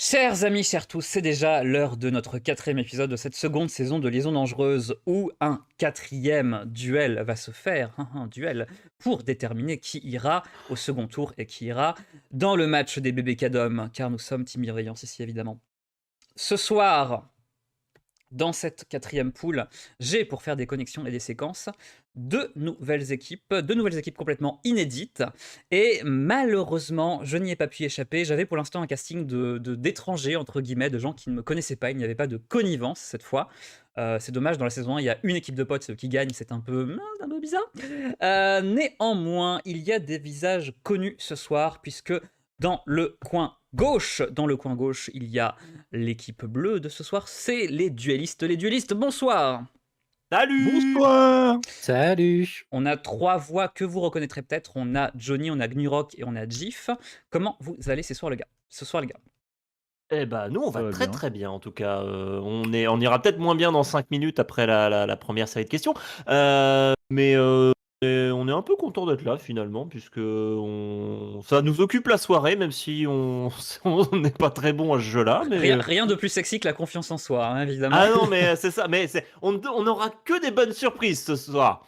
Chers amis, chers tous, c'est déjà l'heure de notre quatrième épisode de cette seconde saison de Liaison dangereuse où un quatrième duel va se faire, un duel pour déterminer qui ira au second tour et qui ira dans le match des bébés cadom, car nous sommes Team Bienveillance ici évidemment. Ce soir, dans cette quatrième poule, j'ai pour faire des connexions et des séquences deux nouvelles équipes complètement inédites. Et malheureusement, je n'y ai pas pu échapper. J'avais pour l'instant un casting d'étrangers, entre guillemets, de gens qui ne me connaissaient pas. Il n'y avait pas de connivence cette fois. C'est dommage, dans la saison 1, il y a une équipe de potes, c'est eux qui gagnent, c'est un peu bizarre. Néanmoins, il y a des visages connus ce soir, puisque dans le coin gauche, il y a l'équipe bleue de ce soir, c'est les duellistes. Les duellistes, bonsoir. Salut! Bonsoir! Salut! On a trois voix que vous reconnaîtrez peut-être. On a Johnny, on a Gnurok et on a Jif. Comment vous allez ce soir, les gars? Eh ben, nous, on Ça va va très bien. très bien en tout cas. On ira peut-être moins bien dans 5 minutes après la première série de questions. Mais on est un peu content d'être là finalement, puisque ça nous occupe la soirée, même si on on n'est pas très bon à ce jeu-là. Mais... Rien de plus sexy que la confiance en soi, hein, évidemment. Ah non, mais c'est ça. On aura que des bonnes surprises ce soir.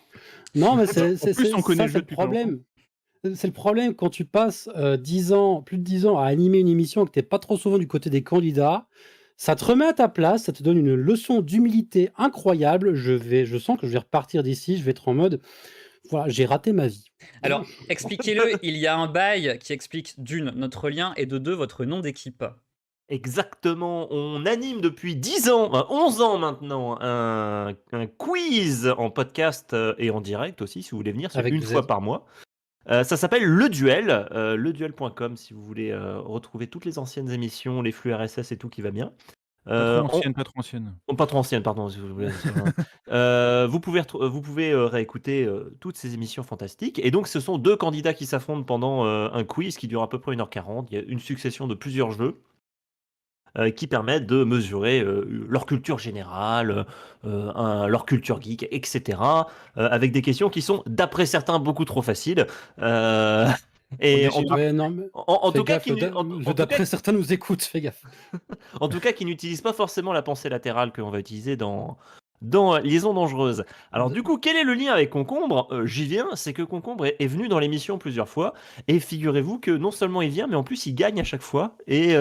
Non, mais on connaît le jeu le depuis problème. C'est le problème quand tu passes 10 ans, plus de 10 ans à animer une émission et que tu n'es pas trop souvent du côté des candidats. Ça te remet à ta place, ça te donne une leçon d'humilité incroyable. Je sens que je vais repartir d'ici, je vais être en mode, voilà, j'ai raté ma vie. Alors, expliquez-le, il y a un bail qui explique d'une, notre lien, et de deux, votre nom d'équipe. Exactement, on anime depuis 10 ans, 11 ans maintenant, un quiz en podcast et en direct aussi, si vous voulez venir, c'est Avec une vous fois êtes. par mois. Ça s'appelle Le Duel, leduel.com si vous voulez retrouver toutes les anciennes émissions, les flux RSS et tout qui va bien. Pas trop ancienne. Pas trop ancienne, pardon, si vous voulez. Vous pouvez réécouter toutes ces émissions fantastiques. Et donc, ce sont deux candidats qui s'affrontent pendant un quiz qui dure à peu près 1h40. Il y a une succession de plusieurs jeux qui permettent de mesurer leur culture générale, leur culture geek, etc. Avec des questions qui sont, d'après certains, beaucoup trop faciles. Et en, tout- Ouais, non, mais en fais tout cas, gaffe, d'après certains nous écoutent, fais gaffe. en tout cas, qui n'utilisent pas forcément la pensée latérale que l'on va utiliser dans Liaison dangereuse. Alors du coup, quel est le lien avec Concombre? J'y viens, c'est que Concombre est venu dans l'émission plusieurs fois, et figurez-vous que non seulement il vient, mais en plus il gagne à chaque fois. Et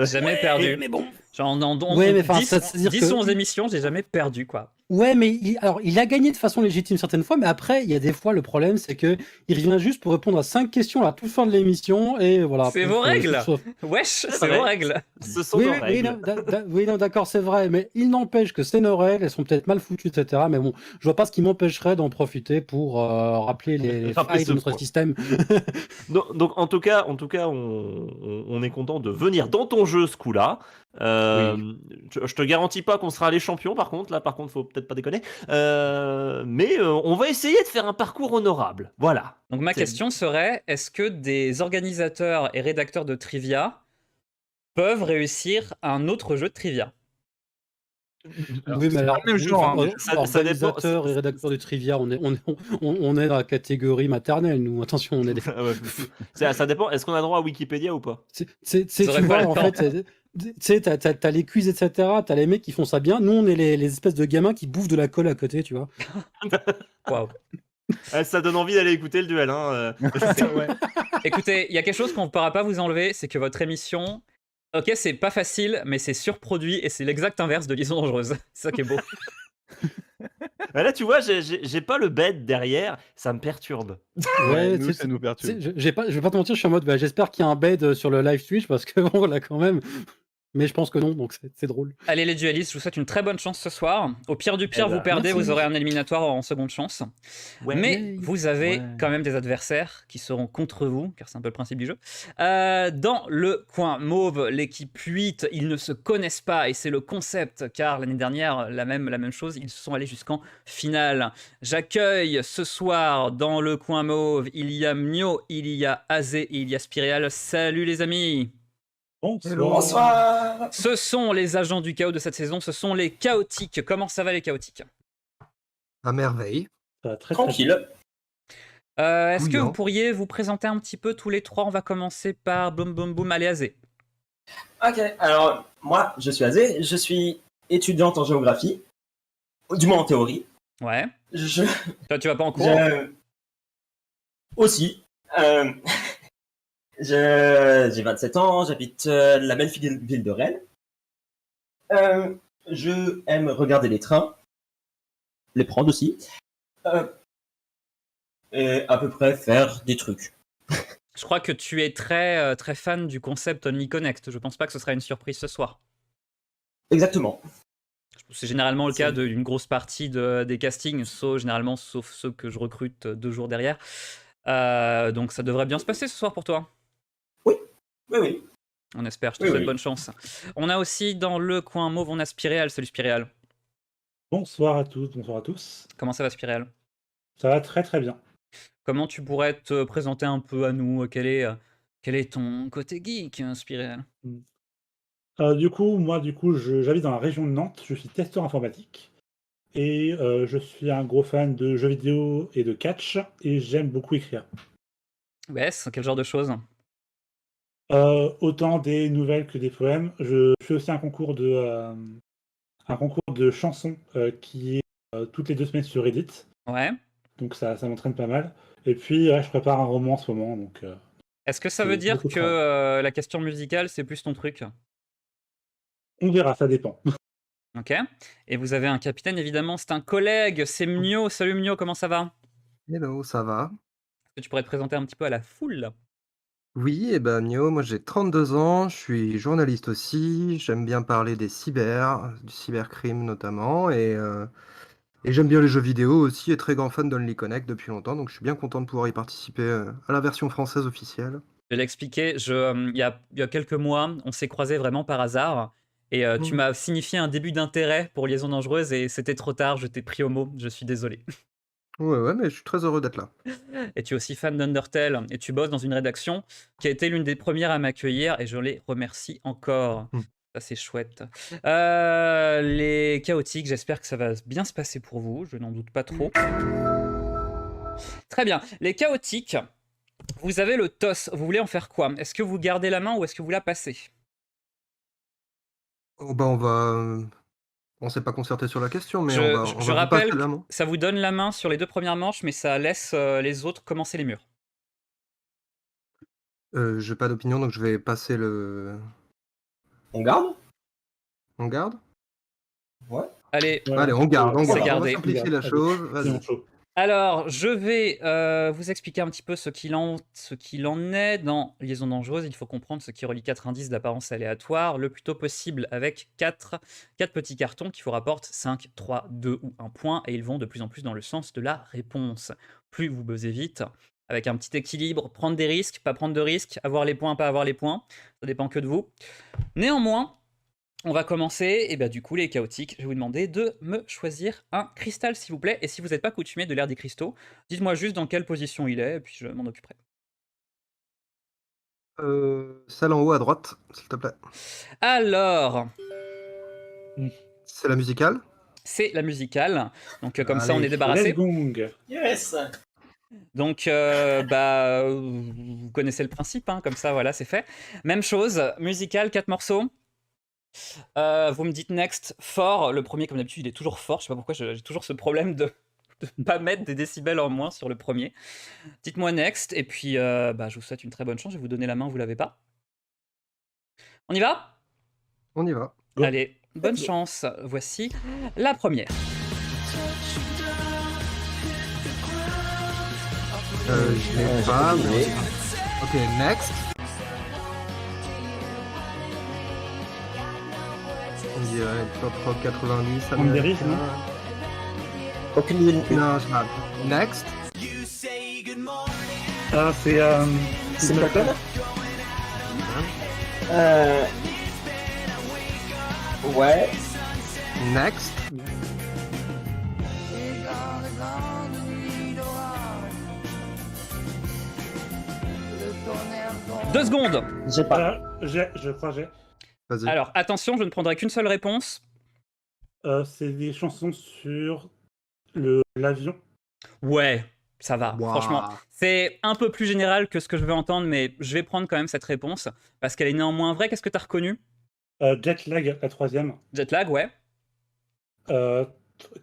Jamais perdu. Mais bon. Genre, en Ouais, mais enfin, 10, ça veut dire 10 que 11 émissions, j'ai jamais perdu, quoi. Ouais, mais il a gagné de façon légitime certaines fois, mais après, il y a des fois, le problème, c'est que il revient juste pour répondre à 5 questions à la toute fin de l'émission, et voilà. C'est pouf, vos règles. sauf- Wesh, c'est vrai. vos règles. Ce sont Oui, nos oui, règles. oui, non, d'accord, c'est vrai, mais il n'empêche que c'est nos règles, elles sont peut-être mal foutues, etc. Mais bon, je vois pas ce qui m'empêcherait d'en profiter pour rappeler les Rappeler failles ce de notre point. système. Donc en tout cas, on est content de venir dans ton jeu ce coup-là. Je te garantis pas qu'on sera les champions, par contre. Là, par contre, faut peut-être pas déconner. Mais on va essayer de faire un parcours honorable. Voilà. Donc ma C'est- question serait, est-ce que des organisateurs et rédacteurs de trivia peuvent réussir un autre jeu de trivia? Oui, mais alors, pas le même genre, hein, déjà. Ça dépend- organisateurs et rédacteurs de trivia, on est dans la catégorie maternelle, nous. Attention, on est des... Ouais, ça dépend. Est-ce qu'on a droit à Wikipédia ou pas? Tu J'aurais pas vois, le en temps. fait, tu sais, t'as les quiz, etc. T'as les mecs qui font ça bien. Nous, on est les espèces de gamins qui bouffent de la colle à côté, tu vois. Waouh. Ça donne envie d'aller écouter le duel. Hein. Ouais. Écoutez, il y a quelque chose qu'on ne pourra pas vous enlever, c'est que votre émission, ok, c'est pas facile, mais c'est surproduit et c'est l'exact inverse de Liaison dangereuse. C'est ça qui est beau. Là, tu vois, j'ai pas le bed derrière. Ça me perturbe. Ouais, Nous, ça nous tu perturbe. sais, je vais pas te mentir, je suis en mode, bah, j'espère qu'il y a un bed sur le live Twitch parce que bon, là, quand même. Mais je pense que non, donc c'est drôle. Allez les duellistes, je vous souhaite une très bonne chance ce soir. Au pire du pire, Eh ben, vous perdez, merci. vous aurez un éliminatoire en seconde chance. Ouais. Mais Yay. vous avez Ouais. quand même des adversaires qui seront contre vous, car c'est un peu le principe du jeu. Dans le coin mauve, l'équipe 8, ils ne se connaissent pas et c'est le concept, car l'année dernière, la même chose, ils sont allés jusqu'en finale. J'accueille ce soir dans le coin mauve, il y a Mio, il y a Azé et il y a Spireal. Salut les amis! Bonsoir. Ce sont les agents du chaos de cette saison, ce sont les chaotiques. Comment ça va les chaotiques? À merveille. Ça va très, très Tranquille. Est-ce que Bouillant. vous pourriez vous présenter un petit peu tous les trois? On va commencer par boum boum boum, allez Azé. Ok, alors moi, je suis Azé, je suis étudiante en géographie, du moins en théorie. Ouais. Je, Toi, tu vas pas en cours? je- aussi. Euh, j'ai 27 ans, j'habite la belle ville de Rennes. Je aime regarder les trains, les prendre aussi, euh, et à peu près faire des trucs. Je crois que tu es très, très fan du concept Only Connect. Je pense pas que ce sera une surprise ce soir. Exactement. C'est généralement le cas C'est- d'une grosse partie des castings, sauf ceux que je recrute 2 jours derrière. Donc ça devrait bien se passer ce soir pour toi. Oui, oui. On espère, je te Oui, souhaite oui. bonne chance. On a aussi dans le coin mauve, on a Spiréal. Salut Spiréal. Bonsoir à tous, bonsoir à tous. Comment ça va Spiréal? Ça va très très bien. Comment tu pourrais te présenter un peu à nous? Quel est ton côté geek, Spiréal? J'habite dans la région de Nantes, je suis testeur informatique et je suis un gros fan de jeux vidéo et de catch et j'aime beaucoup écrire. Yes, quel genre de choses? Autant des nouvelles que des poèmes. Je fais aussi un concours de chansons qui est toutes les 2 semaines sur Reddit, Ouais. donc ça m'entraîne pas mal. Et puis ouais, je prépare un roman en ce moment, donc Est-ce que ça c'est veut dire beaucoup de que travail. la question musicale, c'est plus ton truc? On verra, ça dépend. Ok. Et vous avez un capitaine, évidemment, c'est un collègue, c'est Mio. Salut Mio, comment ça va? Hello, ça va? Est-ce que tu pourrais te présenter un petit peu à la foule? Oui, et ben Mio, moi j'ai 32 ans, je suis journaliste aussi, j'aime bien parler des du cybercrime notamment, et j'aime bien les jeux vidéo aussi, et très grand fan d'Only Connect depuis longtemps, donc je suis bien content de pouvoir y participer à la version française officielle. Je vais l'expliquer. Il y a quelques mois, on s'est croisés vraiment par hasard. Et tu Mm. m'as signifié un début d'intérêt pour Liaison Dangereuse et c'était trop tard, je t'ai pris au mot, je suis désolé. Ouais, ouais, mais je suis très heureux d'être là. Et tu es aussi fan d'Undertale et tu bosses dans une rédaction qui a été l'une des premières à m'accueillir et je les remercie encore. Mm. Ça, c'est chouette. Les chaotiques, j'espère que ça va bien se passer pour vous, je n'en doute pas trop. Très bien. Les chaotiques, vous avez le toss, vous voulez en faire quoi? Est-ce que vous gardez la main ou est-ce que vous la passez? Oh, bah on s'est pas concerté sur la question, mais Je, on je va vous passer rappelle que la main. ça vous donne la main sur les 2 premières manches, mais ça laisse les autres commencer les murs. J'ai pas d'opinion, donc je vais passer On garde? On garde? Ouais. Allez, Ouais, Allez, on garde, on C'est garde. On va gardé. simplifier la Allez, chose, c'est vas-y. chaud. alors je vais vous expliquer un petit peu ce qu'il en est dans Liaison Dangereuse. Il faut comprendre ce qui relie 4 indices d'apparence aléatoire le plus tôt possible avec 4 petits cartons qui vous rapportent 5, 3, 2 ou 1 point et ils vont de plus en plus dans le sens de la réponse. Plus vous buzzez vite, avec un petit équilibre, prendre des risques, pas prendre de risques, avoir les points, pas avoir les points, ça dépend que de vous. Néanmoins, on va commencer, et bah du coup les chaotiques, je vais vous demander de me choisir un cristal s'il vous plaît, et si vous n'êtes pas coutumier de l'ère des cristaux, dites-moi juste dans quelle position il est, et puis je m'en occuperai. Celle en haut à droite, s'il te plaît. Alors, C'est la musicale? c'est la musicale, donc comme ça on Allez, est Let's débarrassé. gong. Yes. Donc vous connaissez le principe, hein, comme ça voilà c'est fait. Même chose, musicale, 4 morceaux. Vous me dites next, fort, le premier comme d'habitude il est toujours fort, je sais pas pourquoi j'ai toujours ce problème de ne pas mettre des décibels en moins sur le premier. Dites-moi next, et puis je vous souhaite une très bonne chance, je vais vous donner la main, vous l'avez pas. On y va? On y va. Go. Allez, bonne chance, voici la première. Je l'ai pas, mais... Ok, next. On dirait Pop Rock 90, ça On me... dérive, non? Aucune idée. Non, je sais pas. Next. Ah, c'est Simpleton? Ouais. Next. Deux secondes. J'ai pas. je crois que j'ai. Vas-y. Alors attention, je ne prendrai qu'une seule réponse. C'est des chansons sur l'avion. Ouais, Ça va, Ouah. franchement. C'est un peu plus général que ce que je veux entendre, mais je vais prendre quand même cette réponse parce qu'elle est néanmoins vraie. Qu'est-ce que tu as reconnu? Jet lag, la troisième. Jet lag, ouais.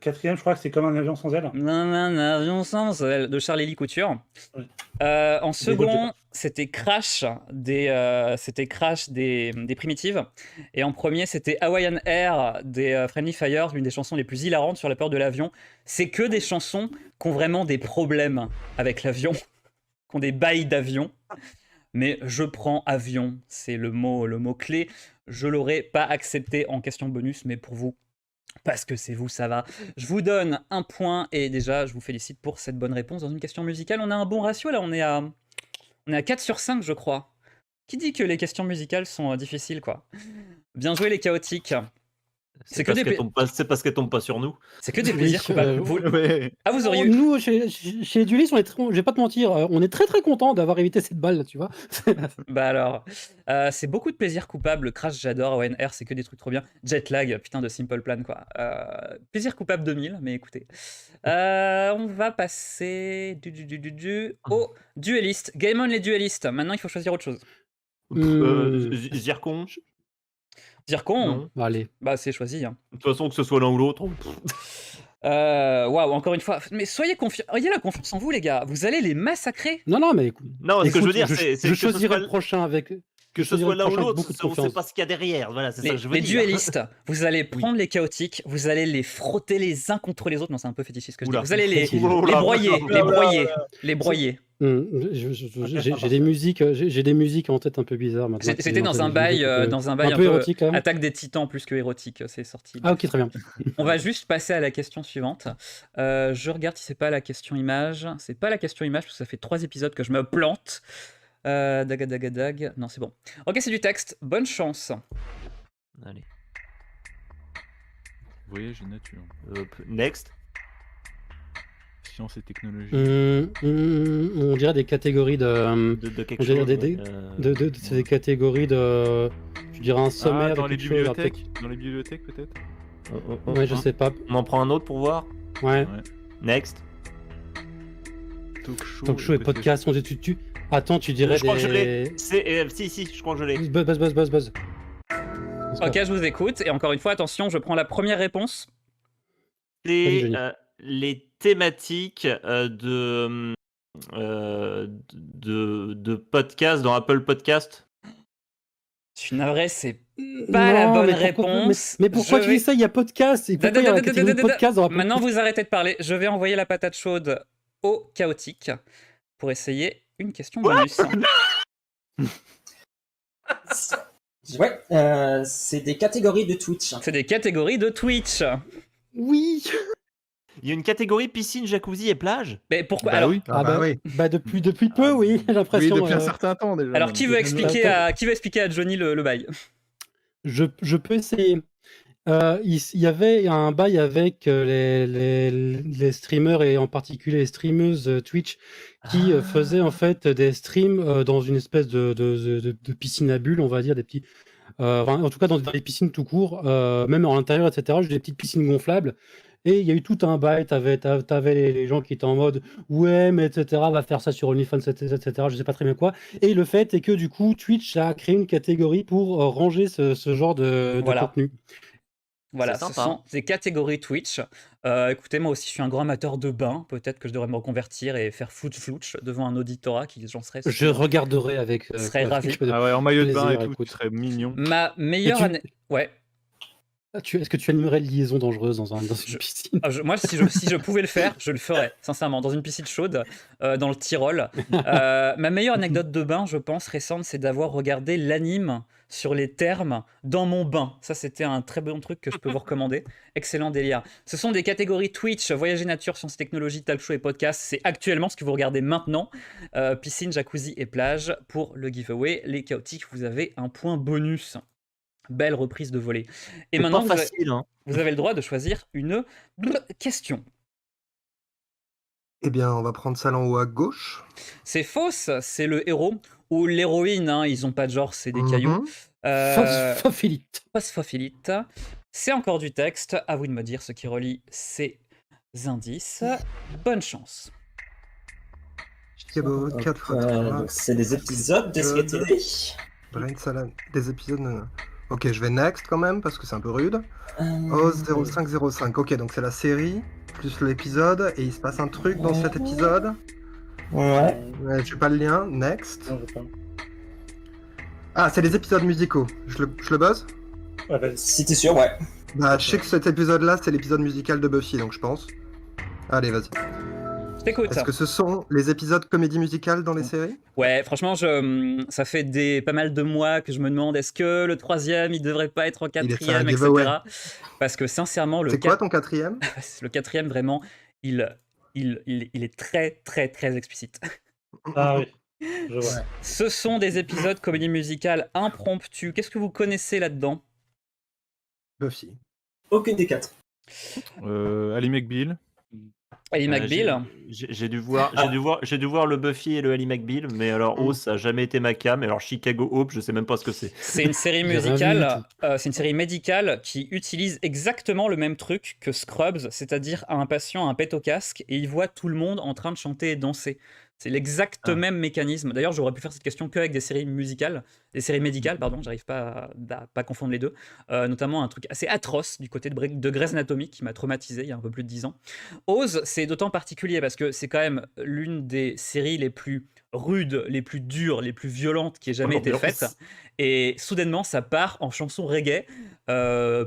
Quatrième, je crois que c'est comme un avion sans aile. Un avion sans aile de Charles-Élie Couture. Oui. En Des Gojira. second, c'était Crash des Primitives. Et en premier, c'était Hawaiian Air des Friendly Fire, l'une des chansons les plus hilarantes sur la peur de l'avion. C'est que des chansons qui ont vraiment des problèmes avec l'avion, qui ont des bails d'avion. Mais je prends avion, c'est le mot clé. Je l'aurais pas accepté en question bonus, mais pour vous, parce que c'est vous, ça va. Je vous donne un point et déjà, je vous félicite pour cette bonne réponse dans une question musicale. On a un bon ratio là, on est à 4 sur 5, je crois. Qui dit que les questions musicales sont difficiles, quoi? Bien joué, les chaotiques. C'est parce qu'elle tombe pas sur nous. C'est que des plaisirs coupables. Ouais. Ah, vous auriez eu. Nous, chez les Duelistes, je vais pas te mentir, on est très très content d'avoir évité cette balle, là, tu vois. Bah alors, c'est beaucoup de plaisir coupable. Crash, j'adore. Hawaiian Air, c'est que des trucs trop bien. Jet lag, putain de Simple Plan, quoi. Plaisir coupable 2000, mais écoutez. On va passer au dueliste. Game on les duelistes. Maintenant, il faut choisir autre chose. Zircon. Zircon, Non. Allez. bah c'est choisi. Hein. De toute façon, que ce soit l'un ou l'autre. Waouh, encore une fois. Mais soyez confiants. Ayez la confiance en vous, les gars. Vous allez les massacrer. Non, mais écoute. Non, ce que je veux dire, je c'est que choisirai le prochain avec. que ce soit l'un ou l'autre, beaucoup de on ne sait confiance. pas ce qu'il y a derrière. Voilà, c'est ça que je veux Les dire. duellistes, vous allez prendre les chaotiques, vous allez les frotter les uns contre les autres. Non, c'est un peu fétichiste ce que je dis. Oula. Vous allez les Oula. broyer. J'ai des musiques en tête un peu bizarres maintenant. C'était dans un bail un peu peu érotique, quand même. Attaque des Titans plus que érotique, c'est sorti. Ah, ok, très bien. On va juste passer à la question suivante. Je regarde si c'est pas la question image. C'est pas la question image parce que ça fait 3 épisodes que je me plante. Dag. Non, c'est bon. Ok, c'est du texte. Bonne chance. Allez. Voyage et nature. Next. Science et technologie. On dirait des catégories de. De quelque On dirait chose. c'est des catégories de. Je dirais un sommaire. dans de les quelque chose, bibliothèques. Dans les bibliothèques peut-être. Ouais, je sais pas. On en prend un autre pour voir. Ouais. Next. Talk show et podcast. Attends, tu dirais Je crois que je des. l'ai. Si, je crois que je l'ai. Buzz. Ok, je vous écoute. Et encore une fois, attention, je prends la première réponse. Vas-y, Johnny. Les thématiques de podcast dans Apple Podcast. Je suis navré, c'est pas la bonne réponse. Mais pourquoi tu dis ça? Il y a podcast. Il peut pas y avoir la catégorie podcast dans Apple Maintenant, vous arrêtez de parler. Je vais envoyer la patate chaude au chaotique pour essayer une question bonus. Ouais, c'est des catégories de Twitch. C'est des catégories de Twitch. Oui. Il y a une catégorie piscine, jacuzzi et plage. Mais pourquoi? Bah alors, oui. oui. Depuis peu, oui, j'ai Oui, l'impression. depuis un certain temps déjà. alors qui veut expliquer à Johnny le bail? Je peux essayer. Il y avait un bail avec les streamers et en particulier les streameuses Twitch qui faisaient en fait des streams dans une espèce de piscine à bulles, on va dire, des petits. En tout cas, dans des piscines tout court, même en l'intérieur, etc. J'ai des petites piscines gonflables. Et il y a eu tout un bail. T'avais les gens qui étaient en mode ouais, mais etc. Va faire ça sur OnlyFans, etc. Je sais pas très bien quoi. Et le fait est que du coup, Twitch a créé une catégorie pour ranger ce genre de Voilà. contenu. Voilà, C'est ce sympa. sont des catégories Twitch. Écoutez, moi aussi, je suis un grand amateur de bain. Peut-être que je devrais me reconvertir et faire flouch devant un auditorat qui, j'en serais. Je regarderai avec. Serais ravi. Ah ouais, en maillot de bain et plaisir, tout, écoute. ce serait mignon. Ma meilleure tu- année. Ouais. Est-ce que tu animerais liaison dangereuse dans une piscine? Moi, si je pouvais le faire, je le ferais, sincèrement, dans une piscine chaude, dans le Tyrol. Ma meilleure anecdote de bain, je pense, récente, c'est d'avoir regardé l'anime sur les thermes dans mon bain. Ça, c'était un très bon truc que je peux vous recommander. Excellent délire. Ce sont des catégories Twitch, voyage et nature, sciences et technologies, talk show et podcast. C'est actuellement ce que vous regardez maintenant. Piscine, jacuzzi et plage. Pour le giveaway, les chaotiques, vous avez un point bonus. Belle reprise de volée. Et C'est maintenant, pas facile, hein. vous avez le droit de choisir une question. Eh bien, on va prendre ça en haut à gauche. C'est fausse, c'est le héros ou l'héroïne, hein, ils ont pas de genre, c'est des cailloux. Phosphilite. Phosphophilite. C'est encore du texte, à vous de me dire ce qui relie ces indices. Bonne chance. Escabeau, 4 fois Donc c'est des épisodes de série télé. Brain Salad, des épisodes. Ok, je vais next quand même parce que c'est un peu rude. Oz 0505. Ok, donc c'est la série plus l'épisode et il se passe un truc dans cet épisode. Ouais. Ouais, j'ai pas le lien. Next. Non, je sais pas. Ah, c'est les épisodes musicaux. Je le buzz? Ouais, vas-y. Si t'es sûr, ouais. Bah, je sais que cet épisode-là, c'est l'épisode musical de Buffy, donc je pense. Allez, vas-y. Je t'écoute. Est-ce que ce sont les épisodes comédie musicale dans les séries? Ouais, franchement, ça fait pas mal de mois que je me demande est-ce que le troisième, il devrait pas être en Il est fait un quatrième, etc. giveaway. Parce que sincèrement, C'est quoi ton quatrième? le quatrième, vraiment, il est très, très, très explicite. Ah oui, je vois. Ce sont des épisodes comédie musicale impromptus. Qu'est-ce que vous connaissez là-dedans? Buffy. Aucune des 4. Ali McBeal. Ali McBeal. J'ai dû voir le Buffy et le Ali McBeal, mais alors Oz, ça a jamais été ma cam. Alors Chicago Hope, je sais même pas ce que c'est. C'est une série J'ai rien vu musicale, du c'est une série médicale qui utilise exactement le même truc que Scrubs, c'est-à-dire un patient a un pet au casque et il voit tout le monde en train de chanter et danser. C'est l'exact même mécanisme. D'ailleurs, j'aurais pu faire cette question qu'avec des séries musicales, des séries médicales, pardon, j'arrive pas à pas confondre les deux. Notamment un truc assez atroce du côté de Grey's Anatomy qui m'a traumatisé il y a un peu plus de 10 ans. Oz, c'est d'autant particulier parce que c'est quand même l'une des séries les plus rudes, les plus dures, les plus violentes qui ait jamais été faite. Et soudainement, ça part en chanson reggae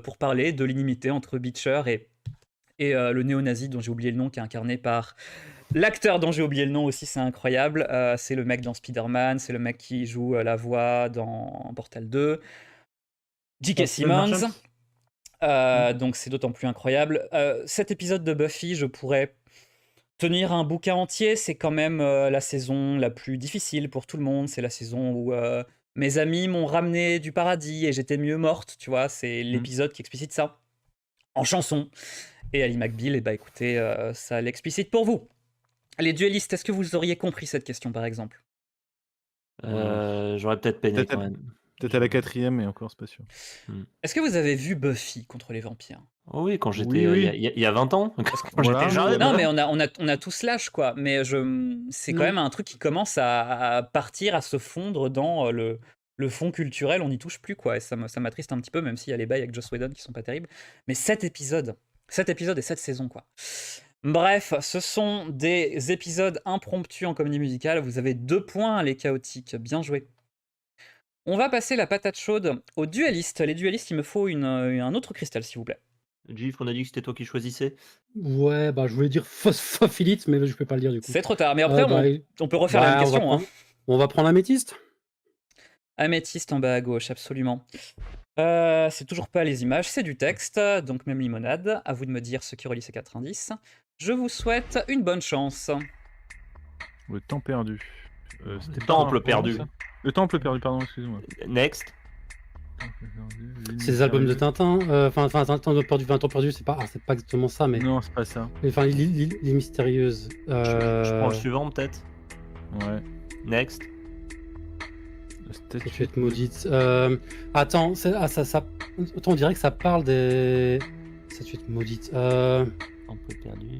pour parler de l'inimité entre Beecher et le néo-nazi dont j'ai oublié le nom, qui est incarné par l'acteur dont j'ai oublié le nom aussi, c'est incroyable. C'est le mec dans Spider-Man, c'est le mec qui joue la voix dans Portal 2. J.K. Simmons. Donc c'est d'autant plus incroyable. Cet épisode de Buffy, je pourrais tenir un bouquin entier. C'est quand même la saison la plus difficile pour tout le monde. C'est la saison où mes amis m'ont ramené du paradis et j'étais mieux morte, tu vois. C'est l'épisode qui explicite ça en chanson. Et Ali McBeal, eh ben, écoutez, ça l'explicite pour vous. Les duellistes, est-ce que vous auriez compris cette question, par exemple? J'aurais peut-être peiné quand même. Peut-être à la quatrième, mais encore, c'est pas sûr. Est-ce que vous avez vu Buffy contre les vampires? Oh oui, quand j'étais il y a 20 ans. Quand Voilà. j'étais jeune. Non, mais on a tous l'âge, quoi. Mais c'est quand même un truc qui commence à partir, à se fondre dans le fond culturel. On n'y touche plus, quoi. Et ça m'attriste un petit peu, même s'il y a les bails avec Joss Whedon qui sont pas terribles. Mais cet épisode et cette saison, quoi. Bref, ce sont des épisodes impromptus en comédie musicale. Vous avez 2 points, les chaotiques. Bien joué. On va passer la patate chaude aux duellistes. Les duellistes, il me faut un autre cristal, s'il vous plaît. Gif, on a dit que c'était toi qui choisissais. Ouais, bah je voulais dire phosphophyllite, mais je peux pas le dire du coup. C'est trop tard. Mais après, on peut refaire la même question. On va prendre améthyste. Améthyste en bas à gauche, absolument. C'est toujours pas les images, c'est du texte, donc même limonade. À vous de me dire ce qui relie ces 4 indices. Je vous souhaite une bonne chance. Le temps perdu. C'était Temple perdu. Le temple perdu, pardon, excusez-moi. Next. C'est les albums de Tintin. Enfin, temps perdu, c'est pas exactement ça, mais. Non, c'est pas ça. Enfin, les mystérieuses. Je prends le suivant, peut-être. Ouais. Next. Statuette maudite. Attends, on dirait que ça parle des statuettes maudites. Temple perdu.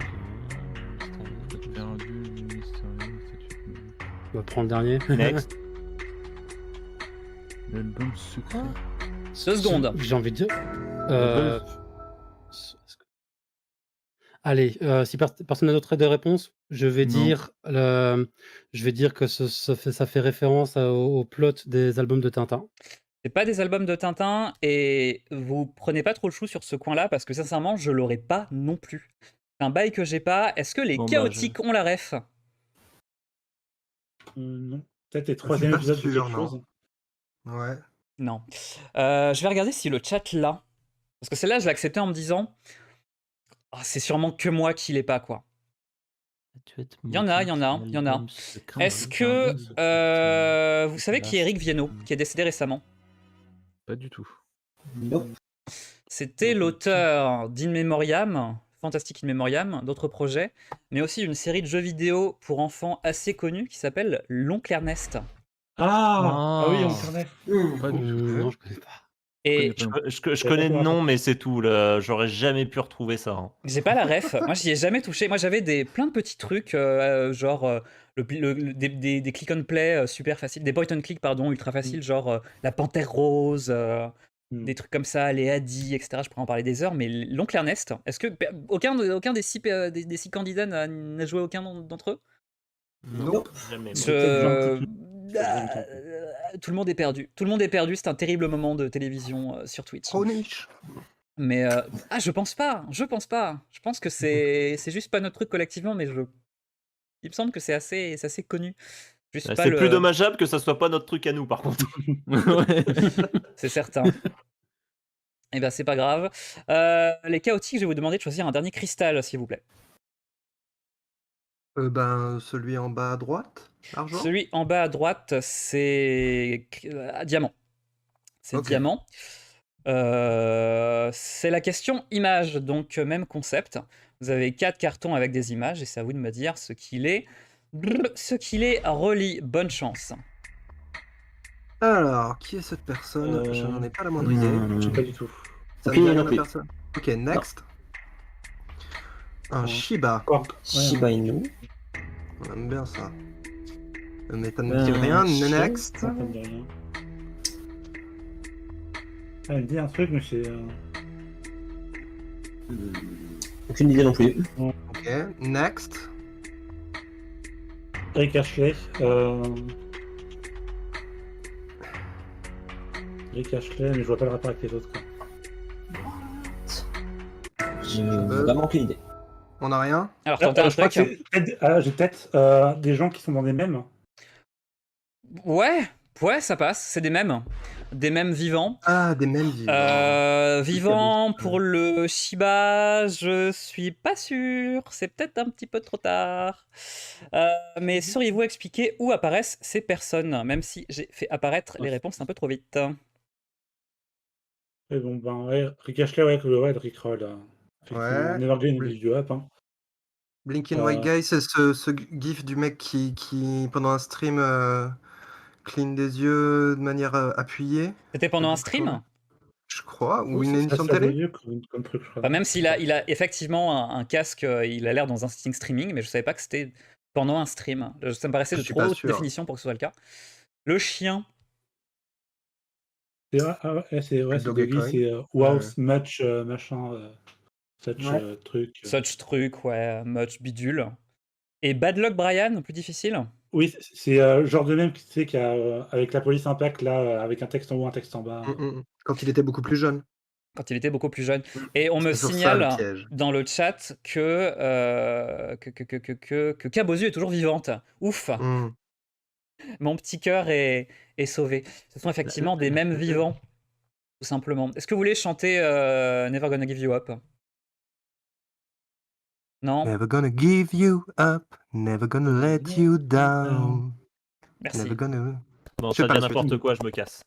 On va prendre le dernier. Next. L'album secret. 2 secondes. J'ai envie de dire. Allez, si personne n'a d'autre réponse, je vais dire que ça fait référence au plot des albums de Tintin. C'est pas des albums de Tintin et vous prenez pas trop le chou sur ce coin-là parce que sincèrement, je l'aurais pas non plus. C'est un bail que j'ai pas. Est-ce que les chaotiques ont la ref? Non. Peut-être les 3e épisodes de quelque chose. Ouais. Non. Je vais regarder si le chat l'a. Parce que celle-là, je l'ai acceptée en me disant c'est sûrement que moi qui l'ai pas, quoi. Il y en a. Est-ce que vous savez qui est Eric Viennot, qui est décédé récemment? Pas du tout. Nope. C'était l'auteur d'In Memoriam, Fantastic In Memoriam, d'autres projets, mais aussi une série de jeux vidéo pour enfants assez connue qui s'appelle L'Oncle Ernest. Ah oui, on connaît. Pas du tout. Non, je connais pas. Et Je connais de nom, mais c'est tout. Là. J'aurais jamais pu retrouver ça. Hein. j'ai pas la ref. Moi, j'y ai jamais touché. Moi, j'avais plein de petits trucs, genre des click and play super faciles, des point and click, pardon, ultra faciles, genre la Panthère Rose, des trucs comme ça, les Hadi, etc. Je pourrais en parler des heures, mais l'oncle Ernest, est-ce que aucun des six candidats n'a joué aucun d'entre eux? Nope. Jamais. Tout le monde est perdu. Tout le monde est perdu. C'est un terrible moment de télévision sur Twitch. Trop niche. Mais je pense pas. Je pense que c'est juste pas notre truc collectivement, mais il me semble que c'est assez connu. Juste pas C'est plus dommageable que ça soit pas notre truc à nous, par contre. Ouais. C'est certain. Et ben c'est pas grave. Les chaotiques, je vais vous demander de choisir un dernier cristal, s'il vous plaît. Celui en bas à droite, argent. Celui en bas à droite, c'est diamant. C'est Ok. diamant. C'est la question image, donc même concept. Vous avez 4 cartons avec des images et c'est à vous de me dire ce qu'il est. Relis, bonne chance. Alors, qui est cette personne? Je n'en ai pas la moindre idée. Je sais pas du tout. Ça Ok, me dit non rien, la plus. personne. Ok, next. Un Shiba. Quoi Shiba Inu. On aime bien ça. Mais ça ne me dit rien. Next. Ça me dit rien. Ah, elle me dit un truc, mais c'est. Aucune idée non plus. Ok, next. Rick Ashley. Rick Ashley, mais je vois pas le rapport avec les autres. Quoi. J'ai vraiment aucune idée. On n'a rien. Alors, tentez un Je crois truc. que j'ai peut-être des gens qui sont dans des mèmes. Ouais, ça passe. C'est des mèmes. Des mèmes vivants. Ah, des mêmes vivants. Vivant pour le Shiba, je suis pas sûr. C'est peut-être un petit peu trop tard. Mais sauriez-vous expliquer où apparaissent ces personnes, même si j'ai fait apparaître les réponses un peu trop vite? Et bon, ben, ouais, Rick Ashley, ouais, de Rick Roll. Ouais. Nevergreen Oui. Video Up. Hein. Blinking White Guy, c'est ce gif du mec qui pendant un stream, cligne des yeux de manière appuyée. C'était pendant un stream? Je crois, ou Oui, une c'est émission de assez télé. vieux comme truc, je crois. Enfin, même s'il a effectivement un casque, il a l'air dans un streaming, mais je savais pas que c'était pendant un stream. Ça me paraissait Je de suis trop pas haute sûr. définition pour que ce soit le cas. Le chien, C'est Doggy Doggy, Coin. c'est Wow, Match, machin, such truc. such truc, ouais, much bidule. Et Bad Luck Brian, plus difficile? Oui, c'est genre de même, tu sais, qu'il y a avec la police impact, là, avec un texte en haut, un texte en bas. Quand il était beaucoup plus jeune. Quand il était beaucoup plus jeune. Et on me C'est sur ça, signale le piège. dans le chat que Cabozu est toujours vivante. Ouf, Mm. mon petit cœur est sauvé. Ce sont effectivement des mêmes vivants, tout simplement. Est-ce que vous voulez chanter Never Gonna Give You Up? Non? Never gonna give you up, never gonna let you down, Merci. never gonna. Bon, Je sais ça pas devient la suite. n'importe quoi, je me casse.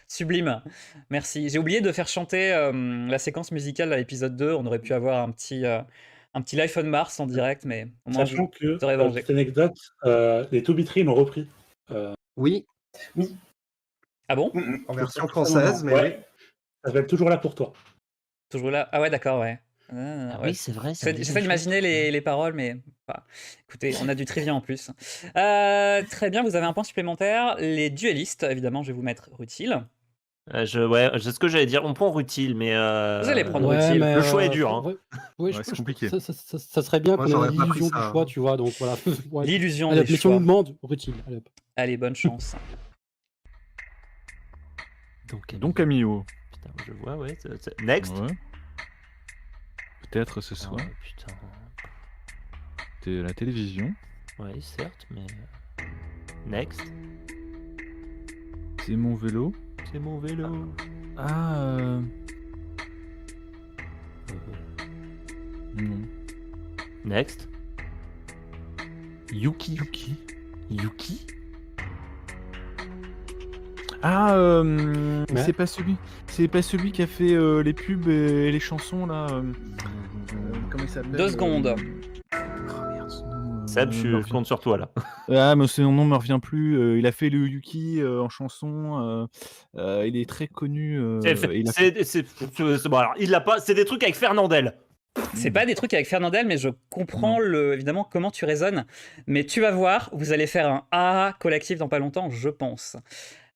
Sublime, merci. J'ai oublié de faire chanter la séquence musicale à l'épisode 2. On aurait pu avoir un petit Life on Mars en direct, mais au moins Sachant que, vous aurez vengé. petite anecdote, les Toobitry l'ont repris. Oui, Ah bon? en version française, mais Ouais. Ça va être toujours là pour toi. Toujours là? Ah ouais, d'accord, ouais. Ouais. c'est vrai. J'essaie d'imaginer les paroles, mais écoutez, on a du trivia en plus. Très bien, vous avez un point supplémentaire. Les duellistes, évidemment, je vais vous mettre Rutile. C'est ce que j'allais dire. On prend Rutile, mais. Vous allez prendre Ouais, Rutile. mais, Le choix est dur, hein. Ouais, c'est compliqué. Ça serait bien Moi, qu'on ait j'aurais pas l'illusion pris ça, du choix, hein. tu vois, donc voilà. Ouais. L'illusion Allez, des mais si on nous choix. demande, Rutile. Allez, hop. Allez, bonne chance. Donc Camillo. Putain, je vois, ouais. Next. Ouais. Peut-être ce soir. Oh, putain. C'était la télévision. Ouais, certes, mais. Next. C'est mon vélo. C'est mon vélo. Ah. Non. Next. Yuki. Yuki. Ah, Ouais. c'est pas celui qui a fait les pubs et les chansons là. Comment il s'appelle 2 secondes. Oh merde, son nom, Seb, je compte sur toi là. Ah, mais son nom me revient plus. Il a fait le Yuki en chanson. Il est très connu. Il a fait... Bon, alors, il l'a pas. C'est des trucs avec Fernandel. C'est pas des trucs avec Fernandel, mais je comprends évidemment comment tu raisonnes. Mais tu vas voir, vous allez faire un A collectif dans pas longtemps, je pense.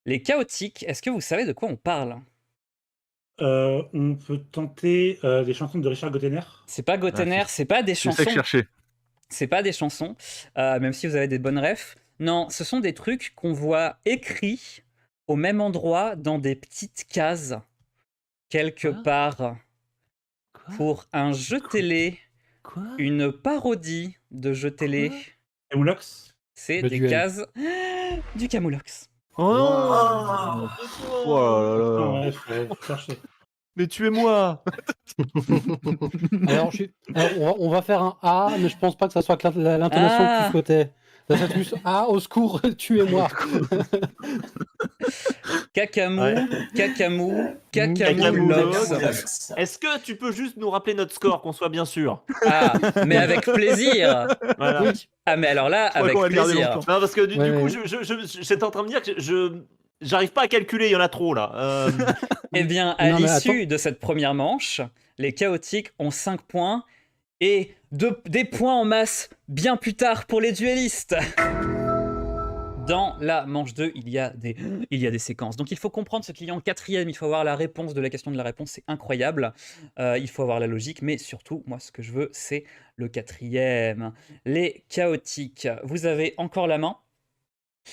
Les chaotiques, est-ce que vous savez de quoi on parle? On peut tenter les chansons de Richard Gottener. C'est pas Gottener, c'est pas des C'est ça que je chansons. cherchais. C'est pas des chansons, même si vous avez des bonnes refs. Non, ce sont des trucs qu'on voit écrits au même endroit dans des petites cases, quelque part, pour un jeu télé, Quoi? une parodie de jeu télé. Camoulox. C'est Le des duel. cases du Camoulox. Oh Oh. là là. Ah ouais, faut chercher. Mais tuez-moi. Alors, on va faire un A, mais je pense pas que ça soit l'intonation que tu souhaitais. Ça serait plus A, au secours, tuez-moi. Cacamou, Ouais. Cacamou, Cacamoulox. Cacamoulox. Est-ce que tu peux juste nous rappeler notre score, qu'on soit bien sûr? Ah, mais avec plaisir. Voilà. Oui. Ah, mais alors là, crois avec qu'on va le garder plaisir. longtemps. Non, parce que du Ouais, coup, ouais. j'étais en train de me dire que j'arrive pas à calculer, il y en a trop là. Eh bien, à Non, mais l'issue de cette première manche, les chaotiques ont 5 points et des points en masse bien plus tard pour les duellistes. Dans la manche 2, il y a des séquences. Donc il faut comprendre ce qu'il y a en quatrième, il faut avoir la réponse de la question de la réponse, c'est incroyable. Il faut avoir la logique, mais surtout, moi ce que je veux, c'est le quatrième. Les chaotiques, vous avez encore la main.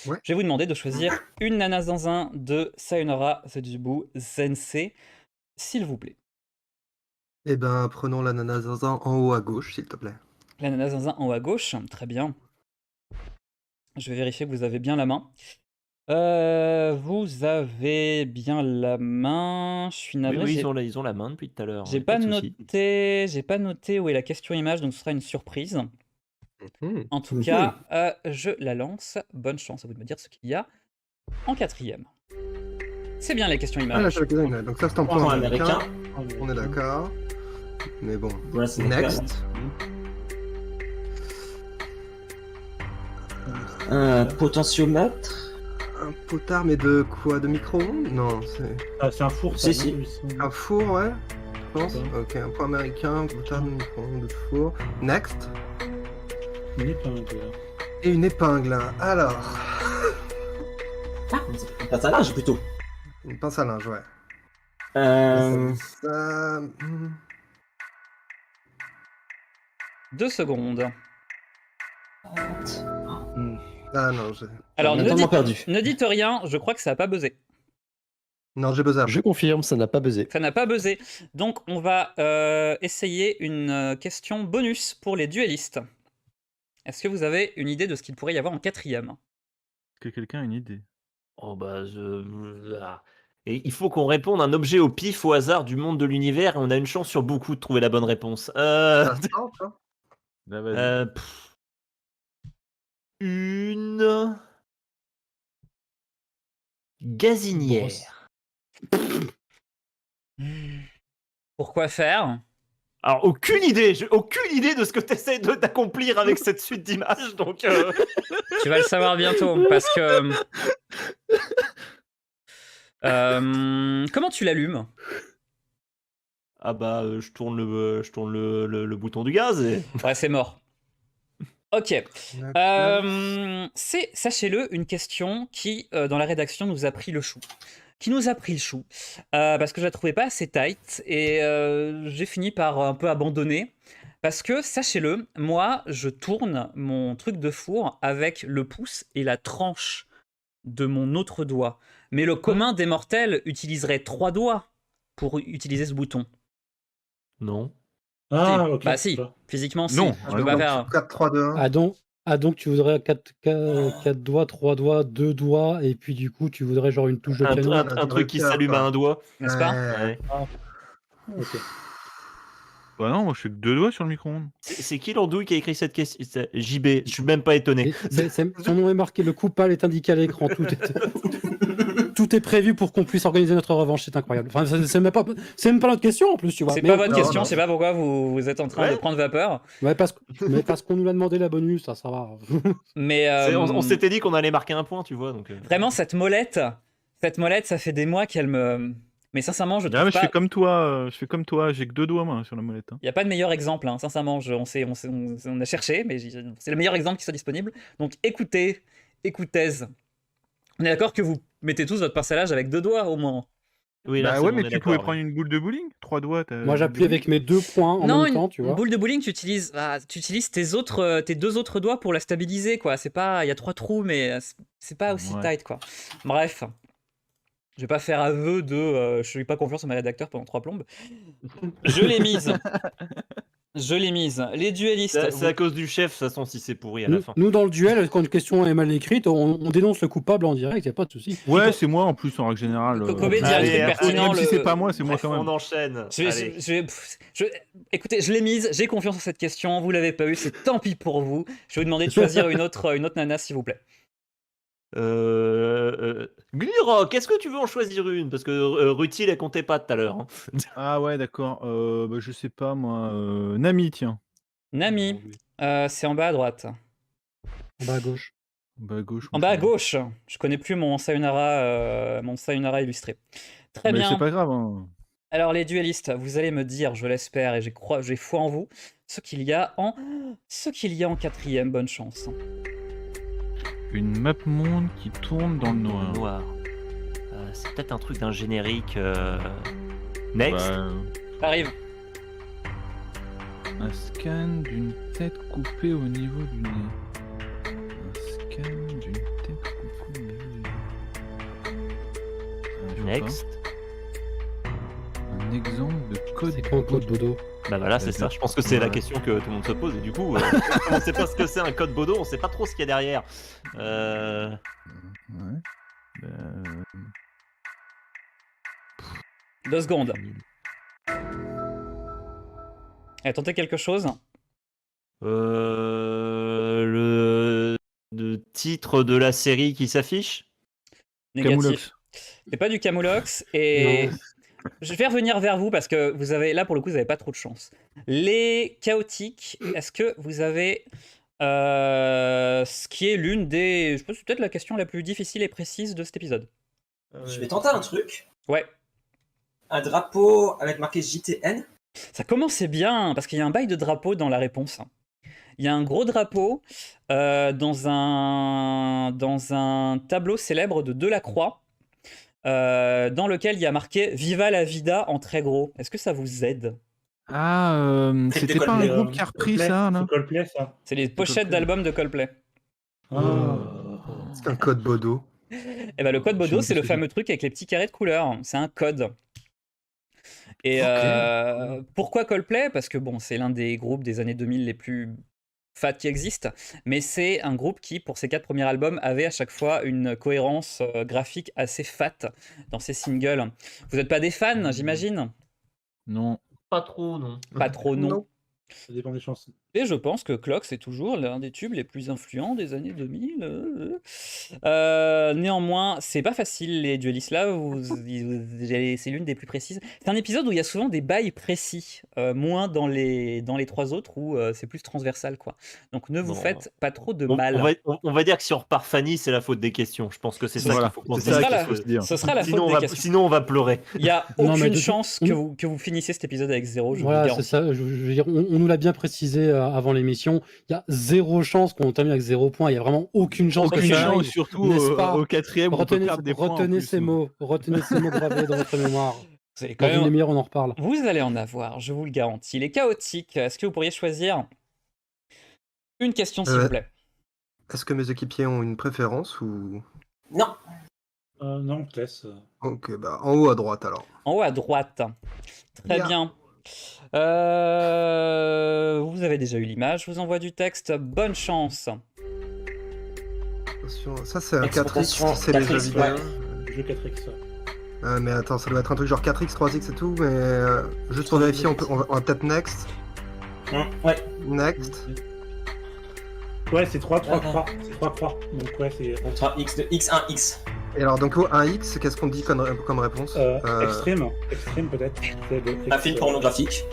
Ouais. Je vais vous demander de choisir une nana zinzin de Sayonara Sejubu Sensei, s'il vous plaît. Eh ben, prenons la nana zinzin en haut à gauche, s'il te plaît. La nana zinzin en haut à gauche, très bien. Je vais vérifier que vous avez bien la main. Vous avez bien la main. Je suis navré. Oui, ils ont la main depuis tout à l'heure. J'ai pas pas de souci. noté où est la question image, donc ce sera une surprise. Mhm. En tout cas, je la lance. Bonne chance à vous de me dire ce qu'il y a en quatrième. C'est bien les questions Ah, la images. shotgun, donc ça c'est en Point point américain. américain. On est d'accord. Mais bon. Voilà, c'est Next. Un potentiomètre. Un potard, mais de quoi? De micro-ondes? Non, c'est Ah, c'est un four, ça, Si, non si. Ils sont- un four, ouais. Je pense. Ouais. Ok, un point américain, un potard de micro-ondes, de four. Next. Une épingle. Et une épingle. Alors. Ah, une pince à linge plutôt. Une pince à linge, ouais. Ça, 2 secondes. Ah non, j'ai... Alors, on a ne tellement dites, perdu. ne dites rien, je crois que ça n'a pas buzzé. Non, j'ai buzzé après. Je confirme, ça n'a pas buzzé. Ça n'a pas buzzé. Donc, on va essayer une question bonus pour les duellistes. Est-ce que vous avez une idée de ce qu'il pourrait y avoir en quatrième? Est-ce que quelqu'un a une idée? Oh bah Et il faut qu'on réponde un objet au pif au hasard du monde de l'univers et on a une chance sur beaucoup de trouver la bonne réponse. Ça se tente, hein. Là, vas-y. Une gazinière. Pourquoi faire? Alors aucune idée, j'ai aucune idée de ce que tu essaies d'accomplir avec cette suite d'images, donc Tu vas le savoir bientôt, parce que... comment tu l'allumes? ah bah je tourne le bouton du gaz et... Ouais, c'est mort. Ok. C'est, sachez-le, une question qui, dans la rédaction, nous a pris le chou. Parce que je la trouvais pas assez tight et j'ai fini par un peu abandonner. Parce que, sachez-le, moi, je tourne mon truc de four avec le pouce et la tranche de mon autre doigt. Mais le commun des mortels utiliserait 3 doigts pour utiliser ce bouton. Non. Ah, Si. ok. Bah si, ça. physiquement si. Non, Je peux pas faire. 4, 3, 2, 1. Donc tu voudrais 4 doigts, 3 doigts, 2 doigts, et puis du coup tu voudrais genre une touche de piano. Un truc qui s'allume à un doigt. N'est-ce pas? Ouais. Ok. Bah non, moi je fais que 2 doigts sur le micro-ondes. C'est qui l'andouille qui a écrit cette question? C'est JB, je suis même pas étonné. Son nom est marqué, le coupable est indiqué à l'écran. Tout est prévu pour qu'on puisse organiser notre revanche, c'est incroyable. Enfin, c'est même pas notre question en plus, tu vois. C'est Mais pas votre non, question, non. je sais pas pourquoi vous êtes en train de prendre vapeur. mais parce qu'on nous l'a demandé la bonus, ça va. Mais On s'était dit qu'on allait marquer un point, tu vois. Donc, vraiment, cette molette, ça fait des mois qu'elle me... Mais sincèrement, je Ah, trouve mais pas... je fais comme toi, j'ai que 2 doigts moi sur la molette. Hein. Il n'y a pas de meilleur exemple, hein. Sincèrement, on a cherché, mais c'est le meilleur exemple qui soit disponible. Donc écoutez. On est d'accord que vous mettez tous votre parcellage avec 2 doigts au moins. oui, là, Bah c'est ouais, bon, mais on est tu pouvais d'accord, prendre une boule de bowling, 3 doigts. Moi, j'appuie avec mes 2 points en Non, même temps, tu une vois. boule de bowling, tu utilises tes 2 autres doigts pour la stabiliser, quoi. C'est pas, il y a 3 trous, mais c'est pas aussi Ouais. tight, quoi. Bref, je vais pas faire aveu de, je suis pas confiance en mes rédacteurs pendant 3 plombes. Je l'ai mise. Les duellistes. C'est à cause du chef, de toute façon, si c'est pourri à la fin. Nous, dans le duel, quand une question est mal écrite, on dénonce le coupable en direct, y a pas de souci. Ouais, c'est moi en plus en règle générale. Kobe dit un Allez, truc après, pertinent. Même si c'est pas moi, c'est moi quand On même. enchaîne. Écoutez, je l'ai mise, j'ai confiance en cette question, vous l'avez pas eu, c'est tant pis pour vous. Je vais vous demander de choisir une autre nana, s'il vous plaît. Glurock, est-ce que tu veux en choisir une? Parce que Rutil, elle comptait pas tout à l'heure. Hein. Ah ouais, d'accord. Bah, je sais pas moi. Nami, tiens. Nami, c'est en bas à droite. En bas à gauche. Bah, à gauche. En bas à gauche, je connais plus mon Sayonara illustré. Très Mais bien. c'est pas grave. Hein. Alors les duellistes, vous allez me dire, je l'espère et j'ai foi en vous, ce qu'il y a en 4e, bonne chance. Une map monde qui tourne dans le noir. Noir. C'est peut-être un truc d'un générique. Next. Bah, Arrive. un scan d'une tête coupée au niveau du nez. Un scan d'une tête coupée au niveau du nez. Je vois Next. pas. Un exemple de code. C'est quoi un code Bodo? Bah voilà, c'est ça. Je pense que c'est la question que tout le monde se pose. Et du coup, on sait pas ce que c'est un code Bodo, on sait pas trop ce qu'il y a derrière. Ouais. 2 secondes. Tentez quelque chose. Le titre de la série qui s'affiche. Négatif. Camoulox. C'est pas du Camoulox et Non. je vais revenir vers vous parce que vous avez là pour le coup vous avez pas trop de chance. Les chaotiques, est-ce que vous avez ce qui est l'une des, je pense peut-être la question la plus difficile et précise de cet épisode. Je vais tenter un truc. Ouais. Un drapeau avec marqué JTN. Ça commençait bien parce qu'il y a un bail de drapeau dans la réponse. Il y a un gros drapeau dans un tableau célèbre de Delacroix dans lequel il y a marqué Viva la vida en très gros. Est-ce que ça vous aide? Ah, C'était c'était pas un Coldplay, groupe qui a repris ça, là? C'est Coldplay, ça. C'est les pochettes d'albums de Coldplay. C'est un code Bodo. Et ben le code Bodo, Je sais c'est le pas ce que fameux truc avec les petits carrés de couleur. C'est un code. Et pourquoi Coldplay? Parce que bon, c'est l'un des groupes des années 2000 les plus fat qui existent, mais c'est un groupe qui, pour ses 4 premiers albums, avait à chaque fois une cohérence graphique assez fat dans ses singles. Vous n'êtes pas des fans, j'imagine? Non. Pas trop, non. Pas trop, non. Ça dépend des chansons. Et je pense que Clock, c'est toujours l'un des tubes les plus influents des années 2000. Néanmoins, c'est pas facile, les duellistes là, c'est l'une des plus précises. C'est un épisode où il y a souvent des bails précis, moins dans les 3 autres où c'est plus transversal, quoi. Donc ne vous Bon. faites pas trop de On mal. va dire que si on repart Fanny, c'est la faute des questions. Je pense que c'est ça Voilà. qu'il faut qu'on se C'est ça dise. qu'il faut se dire. Ce sera la Sinon, faute des questions. sinon, on va pleurer. Il n'y a Non, mais aucune de- chance que vous finissiez cet épisode avec 0, je vous le Voilà, garantis. c'est ça. Je veux dire, on nous l'a bien précisé avant l'émission. Il y a 0 chance qu'on termine avec 0 points. Il y a vraiment aucune chance que Aucune ça chance, arrive. surtout n'est-ce pas? au 4e, on peut Retenez, perdre des points en retenez plus, ces nous. mots. Retenez ces mots gravés dans votre mémoire. Vous allez quand Dans une même- demi-heure, on en reparle. Vous allez en avoir, je vous le garantis. Les chaotiques, est-ce que vous pourriez choisir une question, s'il vous plaît? Est-ce que mes équipiers ont une préférence ou... Non. Non, on te laisse. Ok, bah en haut à droite alors. En haut à droite. Très Bien. bien. Vous avez déjà eu l'image, je vous envoie du texte. Bonne chance. Attention, ça c'est un 4X, Exploitation, c'est les jeux 4X, vidéo. ouais. Jeu 4X. Mais attends, ça doit être un truc genre 4x, 3x et tout, mais juste pour vérifier, on va peut-être next. Ouais. Next. Ouais, c'est 3, 3, 3. C'est 3, 3. Donc, ouais, c'est. Donc 3x de x1x. Et alors, donc, au 1x, qu'est-ce qu'on dit comme réponse Extrême. Extrême, peut-être. Un film pornographique.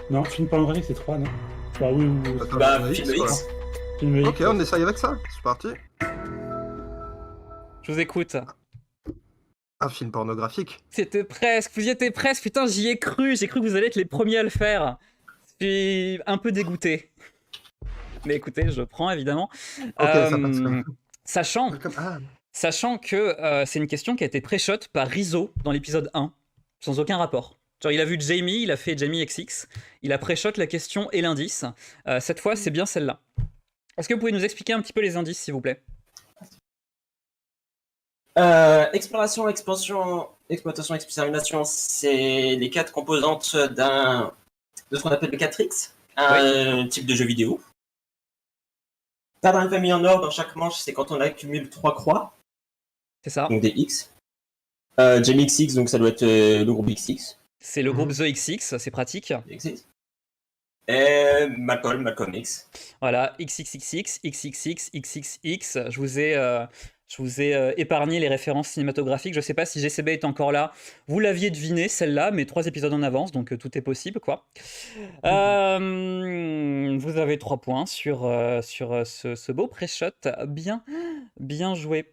Non, film pornographique, c'est 3, non? Bah, oui, oui. Attends, Bah, le film quoi. X. Film X. Ok, on essaye avec ça. C'est parti. Je vous écoute. Un film pornographique. C'était presque, vous y étiez presque, putain, j'y ai cru, j'ai cru que vous alliez être les premiers à le faire. Je suis un peu dégoûté. Mais écoutez, je prends évidemment. Ok, ça passe. Sachant que c'est une question qui a été pré-shot par Rizzo dans l'épisode 1, sans aucun rapport. Genre, il a vu Jamie, il a fait Jamie XX, il a pré-shot la question et l'indice. Cette fois, c'est bien celle-là. Est-ce que vous pouvez nous expliquer un petit peu les indices, s'il vous plaît? Exploration, expansion, exploitation, extermination, c'est les 4 composantes de ce qu'on appelle le 4X, un type de jeu vidéo. Perdre une famille en or dans chaque manche, c'est quand on accumule 3 croix, C'est ça. donc des X. Jamie XX, donc ça doit être le groupe XX. C'est le groupe The XX, c'est pratique. XX. Et Malcolm X. Voilà, XXXX, XXX, XXX. Je vous ai épargné les références cinématographiques. Je sais pas si GCB est encore là. Vous l'aviez deviné, celle-là, mais 3 épisodes en avance, donc tout est possible, quoi. Vous avez 3 points sur ce beau pré-shot. Bien joué.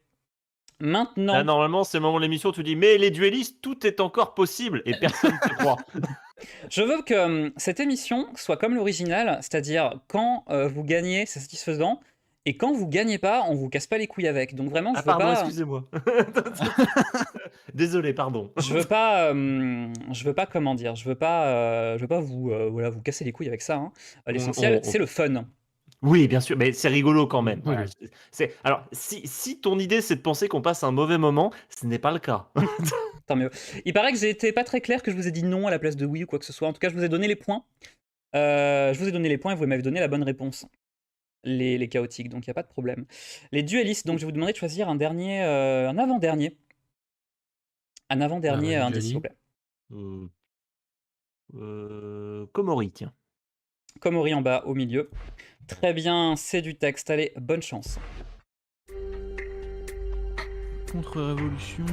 Maintenant, Là, normalement, c'est le moment de l'émission où tu dis mais les duellistes, tout est encore possible et personne ne te croit. je veux que cette émission soit comme l'original, c'est-à-dire quand vous gagnez, c'est satisfaisant, et quand vous gagnez pas, on vous casse pas les couilles avec. Donc vraiment, je Ah veux pardon, pas. excusez-moi. Désolé, pardon. Je veux pas comment dire, je veux pas vous vous casser les couilles avec ça, hein. L'essentiel, c'est le fun. Oui, bien sûr, mais c'est rigolo quand même. Oui. Voilà. Alors, si ton idée c'est de penser qu'on passe un mauvais moment, ce n'est pas le cas. Tant mieux. Il paraît que j'ai été pas très clair, que je vous ai dit non à la place de oui ou quoi que ce soit. En tout cas, je vous ai donné les points. Je vous ai donné les points et vous m'avez donné la bonne réponse. Les chaotiques, donc il n'y a pas de problème. Les duellistes, donc je vais vous demander de choisir un avant-dernier. Un avant-dernier vas-y, indice, s'il vous Johnny. plaît. Komori, tiens. Komori en bas, au milieu. Très bien, c'est du texte. Allez, bonne chance. Contre-révolution.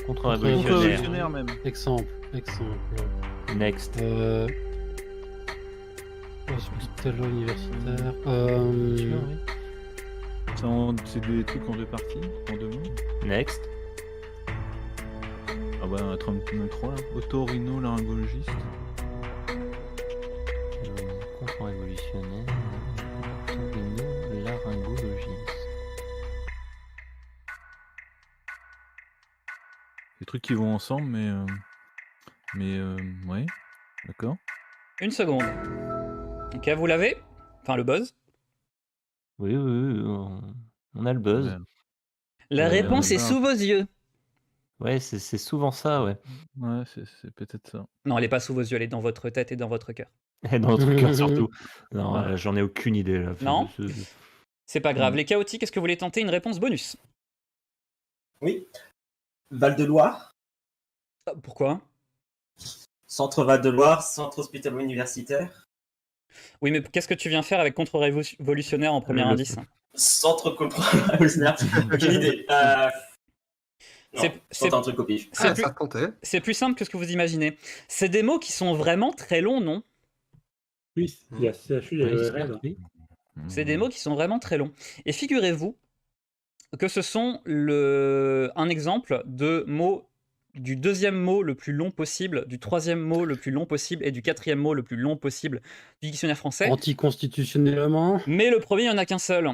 Contre-révolutionnaire. Contre-révolutionnaire même. Exemple. Next. Hospitalo-universitaire. C'est des trucs en 2 parties, en 2 mots. Next. Ah bah, 33 là. Otorino-laryngologiste. Contre-révolutionnaire, laryngologiste. Des trucs qui vont ensemble, mais ouais, d'accord. 1 seconde. Ok, vous l'avez? Enfin, le buzz. Oui, on a le buzz. Ouais. La réponse est voilà. sous vos yeux. Ouais, c'est souvent ça, ouais. Ouais, c'est peut-être ça. Non, elle est pas sous vos yeux, elle est dans votre tête et dans votre cœur. Et dans notre cœur surtout. Non, Ouais. j'en ai aucune idée là. Non. C'est pas grave. Non. Les chaotiques, est-ce que vous voulez tenter une réponse bonus? Oui. Val-de-Loire, Pourquoi? centre Val-de-Loire, centre hospitalo-universitaire, Oui, mais qu'est-ce que tu viens faire avec contre-révolutionnaire en premier Le- indice? centre contre-révolutionnaire. Aucune idée. Non, C'est- c'est un truc au pif. C'est Ah, plus, ça comptait. c'est plus simple que ce que vous imaginez. C'est des mots qui sont vraiment très longs, non? Oui, il y a CHU, il y a ERL. Oui. C'est des mots qui sont vraiment très longs. Et figurez-vous que ce sont un exemple de mots du 2e mot le plus long possible, du 3e mot le plus long possible et du 4e mot le plus long possible du dictionnaire français. Anticonstitutionnellement. Mais le premier, il n'y en a qu'un seul.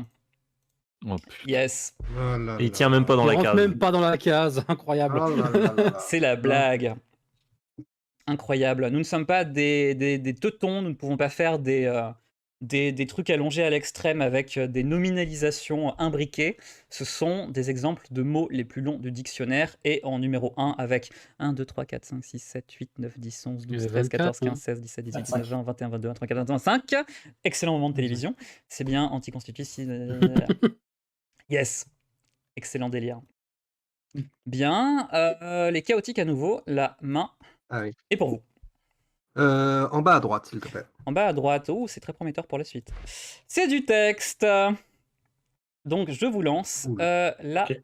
Oh putain. Yes, Oh là Et il là. tient même pas dans Il la rentre case. même pas dans la case. Incroyable. Oh là là là là. c'est la blague. Incroyable. Nous ne sommes pas des teutons, nous ne pouvons pas faire des trucs allongés à l'extrême avec des nominalisations imbriquées. Ce sont des exemples de mots les plus longs du dictionnaire. Et en numéro 1 avec 1, 2, 3, 4, 5, 6, 7, 8, 9, 10, 11, Il y 12, avait 13, 14, 24, 15, 16, 17, 18, 19, 25. 20, 21, 22, 23, 24, 25. Excellent moment de télévision. C'est bien anticonstitutionnel. Yes. Excellent délire. Bien. Les chaotiques à nouveau, la main Ah oui. est pour vous. En bas à droite, s'il te plaît. En bas à droite, oh, c'est très prometteur pour la suite. C'est du texte. Donc je vous lance Cool. la Ok.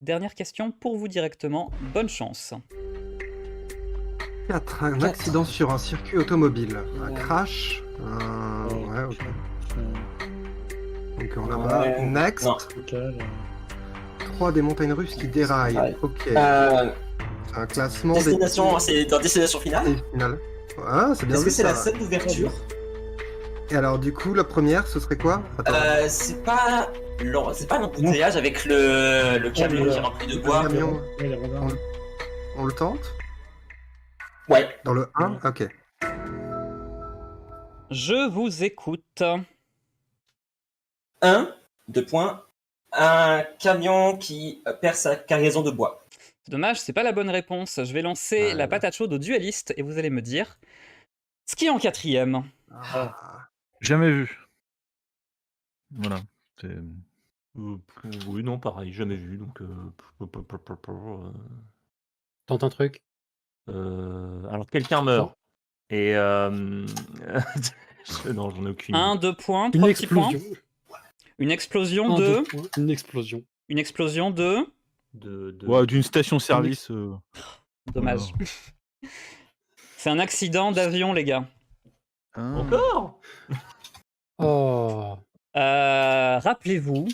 dernière question pour vous directement. Bonne chance. 4. Un accident sur un circuit automobile. Un crash. Ouais, ok. Donc en bas. Ouais. Next. Non. 3 des montagnes russes qui déraillent. Ouais. Ok. Euh, C'est un classement destination, c'est dans destination finale. des finales. Ah, c'est bien Est-ce vu que c'est ça. la scène d'ouverture? Et alors, du coup, la première, ce serait quoi? Attends. C'est pas l'embouteillage avec le camion qui est rempli de Le bois. camion, on le tente? Ouais. Dans le 1? Ok. Je vous écoute. 2 points. Un camion qui perd sa cargaison de bois. C'est dommage, c'est pas la bonne réponse. Je vais lancer Ah, la ouais. patate chaude au dueliste et vous allez me dire ce qui est en 4e. Ah. Jamais vu. Voilà. C'est- Oui, non, pareil, jamais vu. Donc, Tente un truc. alors, quelqu'un meurt. Et. Non, j'en ai aucune idée. 1, 2 points, Une 3 petits points. explosion. Une explosion Un, de. 2 points. Une explosion. Une explosion de. Ouais, d'une station-service. Dommage. Voilà. C'est un accident d'avion, les gars. Ah. Encore? Oh. Rappelez-vous,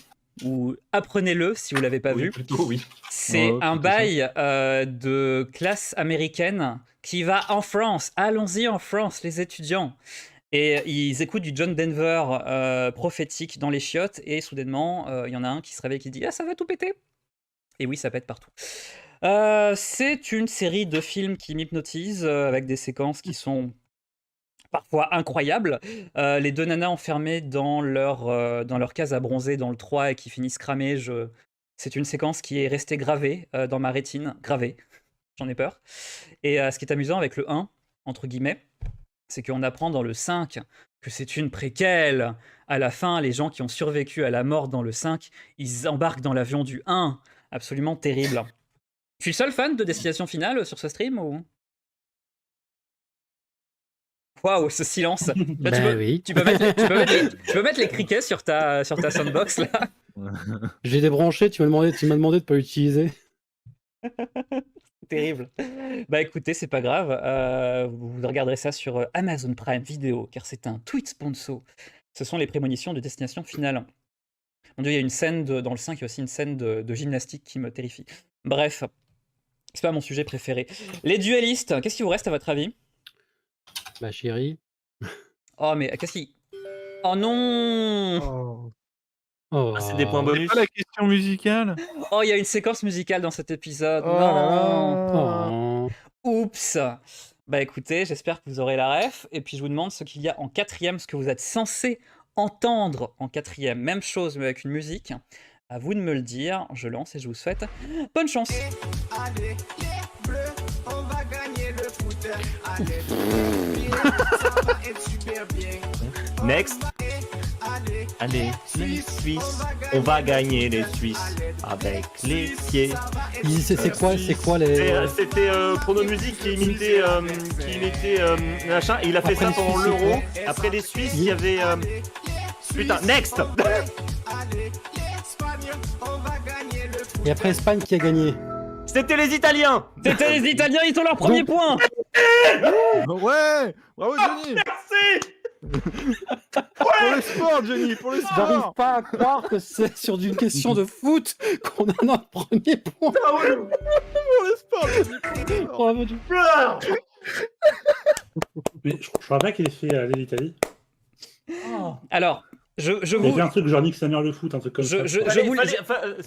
ou apprenez-le si vous l'avez pas Oui, vu. plutôt, oui. C'est Ouais, un plutôt ça. bail de classe américaine qui va en France. Allons-y en France, les étudiants. Et ils écoutent du John Denver prophétique dans les chiottes. Et soudainement, il y en a un qui se réveille et qui dit « Ah, ça va tout péter !» Et oui, ça pète partout. C'est une série de films qui m'hypnotisent avec des séquences qui sont parfois incroyables. Les deux nanas enfermées dans leur case à bronzer dans le 3 et qui finissent cramées, c'est une séquence qui est restée gravée dans ma rétine. Gravée, j'en ai peur. Et ce qui est amusant avec le 1, entre guillemets, c'est qu'on apprend dans le 5 que c'est une préquelle. À la fin, les gens qui ont survécu à la mort dans le 5, ils embarquent dans l'avion du 1. Absolument terrible. Je suis le seul fan de Destination Finale sur ce stream ou... Waouh, ce silence. Là, Oui. tu peux mettre les criquets sur ta soundbox là. J'ai débranché, tu m'as demandé de pas l'utiliser. Terrible. Bah écoutez, c'est pas grave. Vous regarderez ça sur Amazon Prime Video, car c'est un tweet sponsor. Ce sont les prémonitions de Destination Finale. Mon Dieu, il y a une scène dans le 5, il y a aussi une scène de gymnastique qui me terrifie. Bref, c'est pas mon sujet préféré. Les duellistes, qu'est-ce qui vous reste à votre avis? Ma chérie. Oh, mais qu'est-ce qui... Oh non! Oh. Oh. Ah, c'est des points C'est bonus. pas la question musicale. Oh, il y a une séquence musicale dans cet épisode. Oh là Non! là. Oh. Oups! Bah écoutez, j'espère que vous aurez la ref. Et puis je vous demande ce qu'il y a en 4e, ce que vous êtes censé entendre en 4e. Même chose, mais avec une musique. À vous de me le dire. Je lance et je vous souhaite bonne chance. Allez, les bleus, on va gagner le foot. Allez, ça va être super bien. Next. Allez, Allez, les Suisses, on va gagner les Suisses avec les pieds. C'est quoi les... C'était Chrono Music qui imitait machin, et il a fait Après ça les pendant Suisses, l'Euro. c'est quoi Après les Suisses, il y avait putain, next. allez, l'Espagne, on va gagner le foot. Et après Espagne qui a gagné. C'était les Italiens. C'était les Italiens, ils ont leur premier point! Ouais, bravo Johnny. Merci. Pour le sport, Johnny, pour le J'arrive sport. pas à croire que c'est sur une question de foot qu'on a notre premier point. Pour le sport, Johnny, pour le sport. Bravo, Dieu. Mais je crois pas qu'il ait fait aller l'Italie. Alors, je Il a vous... fait un truc genre Nick sa mère le foot, un truc comme ça.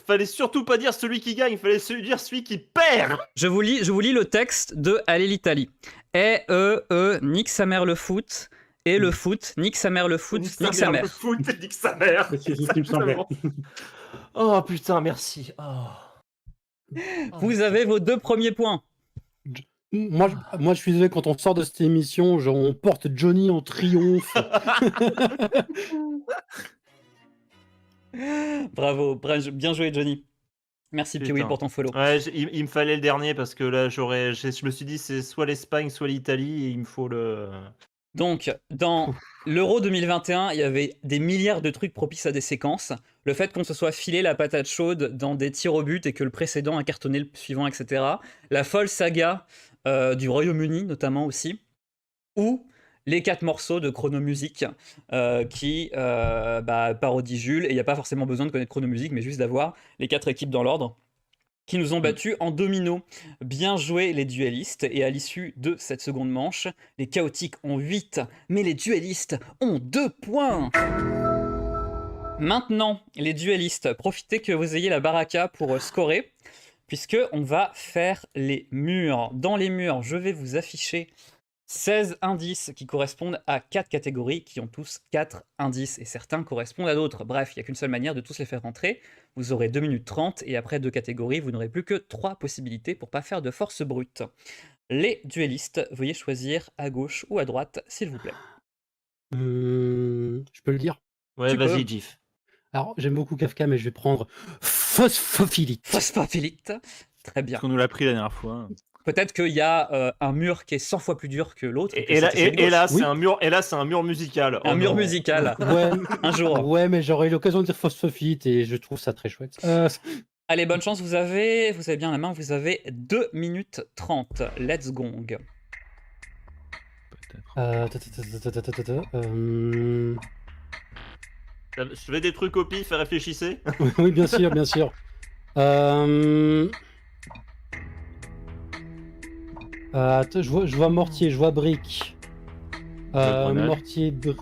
Fallait surtout pas dire celui qui gagne, fallait dire celui qui perd. Je vous lis le texte de Allez l'Italie. Nique sa mère le foot. Et le foot, nique sa mère le foot, nique sa mère. Le foot, nique sa mère. C'est ce qui me semblait. Oh putain, merci. Oh. Vous avez vos 2 premiers points. Moi, je suis désolé, quand on sort de cette émission, genre, on porte Johnny en triomphe. Bravo, bien joué Johnny. Merci Piwi Putain. pour ton follow. Ouais, il me fallait le dernier parce que là, je me suis dit, c'est soit l'Espagne, soit l'Italie, et il me faut le. Donc, dans l'Euro 2021, il y avait des milliards de trucs propices à des séquences. Le fait qu'on se soit filé la patate chaude dans des tirs au but et que le précédent a cartonné le suivant, etc. La folle saga du Royaume-Uni, notamment aussi. Ou les 4 morceaux de Chronomusique qui parodient Jules. Et il n'y a pas forcément besoin de connaître Chronomusique, mais juste d'avoir les 4 équipes dans l'ordre qui nous ont battus en domino. Bien joué les duellistes, et à l'issue de cette seconde manche, les chaotiques ont 8, mais les duellistes ont 2 points. Maintenant, les duellistes, profitez que vous ayez la baraka pour scorer, puisque on va faire les murs. Dans les murs, je vais vous afficher 16 indices qui correspondent à 4 catégories, qui ont tous 4 indices, et certains correspondent à d'autres. Bref, il n'y a qu'une seule manière de tous les faire rentrer. Vous aurez 2 minutes 30, et après 2 catégories, vous n'aurez plus que 3 possibilités pour pas faire de force brute. Les duellistes, veuillez choisir à gauche ou à droite, s'il vous plaît. Je peux le dire? Ouais, Tu vas-y, peux. Gif. Alors, j'aime beaucoup Kafka, mais je vais prendre Phosphophilite. Phosphophilite, très bien. Parce qu'on nous l'a pris la dernière fois. Peut-être qu'il y a un mur qui est 100 fois plus dur que l'autre. Et là, Oui. c'est un mur musical. Un Oh mur non. musical, Ouais, un jour. ouais, mais j'aurais eu l'occasion de dire Phosphophilite et je trouve ça très chouette. Allez, bonne chance, vous avez bien la main, vous avez 2 minutes 30. Let's gong. Peut-être. Je fais des trucs au pif, réfléchissez. Oui, bien sûr, bien sûr. Attends, je vois mortier, je vois brique. grenade. Mortier, Il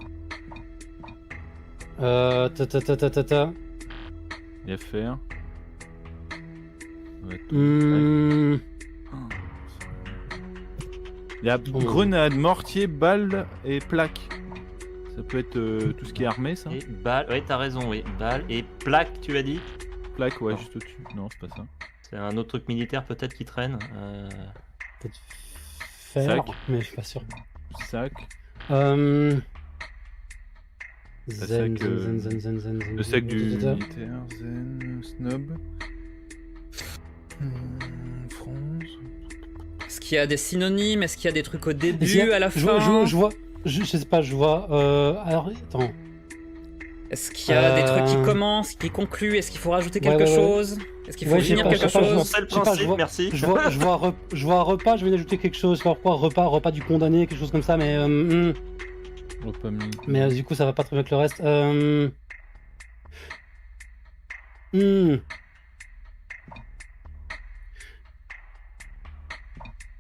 y a faire. Ouais, tout. Il y a grenade, mortier, balle et plaque. Ça peut être tout ce qui est armé, ça. Et balle, ouais, t'as raison, oui. Balle et plaque, tu as dit. Plaque, ouais, Non. juste au-dessus. Non, c'est pas ça. C'est un autre truc militaire peut-être qui traîne. peut-être fer, Sac. mais je suis pas sûr. Sac. Zen, sac, zen. Le sac du militaire, zen, snob. France. Est-ce qu'il y a des synonymes? Est-ce qu'il y a des trucs au début, Est-ce qu'il y a- à la je fin? vois, je sais pas, je vois. Alors, attends. Est-ce qu'il y a des trucs qui commencent, qui concluent? Est-ce qu'il faut rajouter Ouais, quelque ouais. chose? Est-ce qu'il faut Ouais, j'ai finir pas- quelque je sais pas, je chose? vois- C'est le je sais pas, principe, je vois- merci. Je vois repas, je vais ajouter quelque chose. Je vois quoi, repas du condamné, quelque chose comme ça, mais. Repas mis. Mais du coup, ça va pas très bien avec le reste.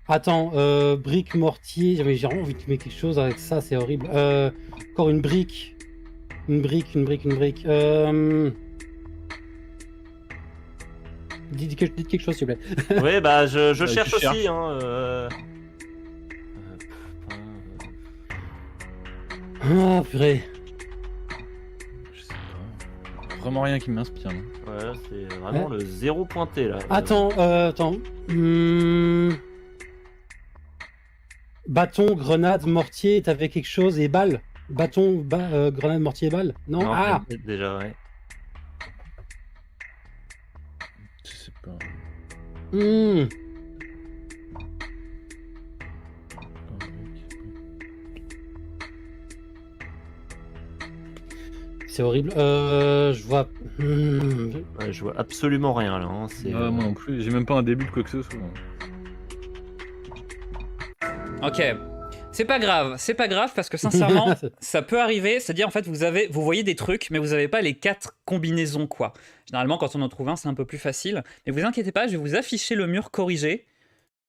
Attends, brique, mortier. J'ai vraiment envie de mettre quelque chose avec ça, c'est horrible. Encore une brique. Une brique. Dites quelque chose, s'il vous plaît. Ouais, bah je Bah, cherche tu aussi. cherches. Hein, Ah, purée. Je sais pas. Vraiment rien qui m'inspire. non. Voilà, c'est vraiment le zéro pointé là. Attends. Bâton, grenade, mortier, t'avais quelque chose et balle. Bâton, grenade, mortier, balle. Non, Non, ah. déjà, ouais. Je sais pas. C'est horrible. Je vois. Ouais, je vois absolument rien là. Hein, c'est, Moi non plus, j'ai même pas un début de quoi que ce soit. Ok. C'est pas grave parce que sincèrement, ça peut arriver. C'est-à-dire, en fait, vous voyez des trucs, mais vous n'avez pas les 4 combinaisons, quoi. Généralement, quand on en trouve un, c'est un peu plus facile. Mais vous inquiétez pas, je vais vous afficher le mur corrigé.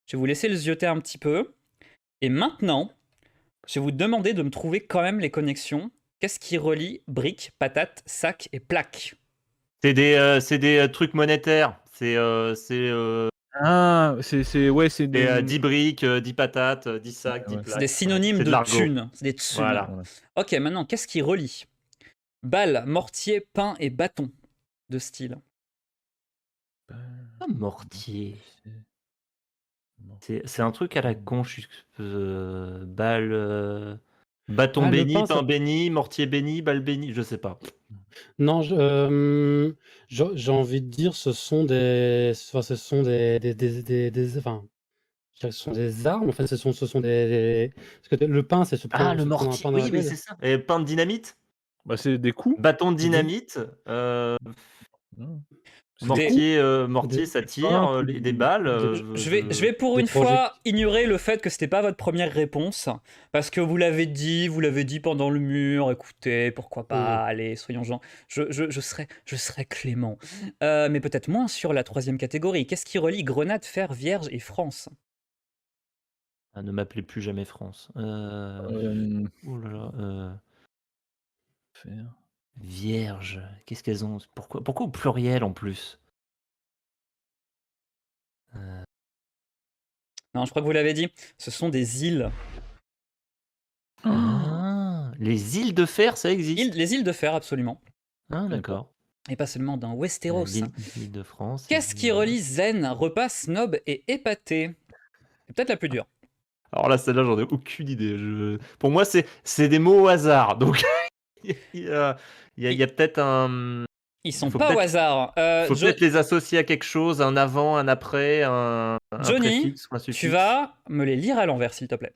Je vais vous laisser le zioter un petit peu. Et maintenant, je vais vous demander de me trouver quand même les connexions. Qu'est-ce qui relie briques, patates, sacs et plaques? c'est des trucs monétaires. C'est Ah, c'est des. 10 briques, 10 patates, 10 sacs, 10 Ouais. plaques. C'est des synonymes C'est de l'argot. thunes. C'est des thunes. Voilà. Ok, maintenant, qu'est-ce qui relie balle, mortier, pain et bâton de style? Ah, mortier. C'est un truc à la con. Balle. Bâton Ah, le béni, pain, pain ça- béni, mortier béni, balle béni, je sais pas. Non, j'ai envie de dire, ce sont enfin, ce sont enfin, je dirais que ce sont des armes. Enfin, ce sont parce que le pain, c'est se Ah, prendre, le se prendre un mortier. pain dans la Oui, mais gueule. c'est ça. Et pain de dynamite, Bah, c'est des coups. bâton de Des- dynamite, Non. Écoutez, mortier, ça des tire, pains, des balles. je vais pour des une projets. fois ignorer le fait que c'était pas votre première réponse, parce que vous l'avez dit pendant le mur. Écoutez, pourquoi pas, allez, soyons gens. Je serai clément. Mais peut-être moins sur la troisième catégorie. Qu'est-ce qui relie Grenade, Fer, Vierge et France? Ah, ne m'appelez plus jamais France. Oh là là. Faire. Vierge. Qu'est-ce qu'elles ont? Pourquoi au pluriel en plus? Non, je crois que vous l'avez dit. Ce sont des îles. Ah, les îles de fer, ça existe. Les îles de fer, absolument. Ah, d'accord. Et pas seulement dans Westeros. L'île de France. Qu'est-ce qui relie zen, repas, snob et épaté? C'est peut-être la plus dure. Alors là, celle-là, j'en ai aucune idée. Pour moi, c'est des mots au hasard. Donc, il y a peut-être un. Ils sont faut pas au peut-être- hasard. faut peut-être les associer à quelque chose, un avant, un après, un Johnny, préfixe ou un suffixe. tu vas me les lire à l'envers, s'il te plaît.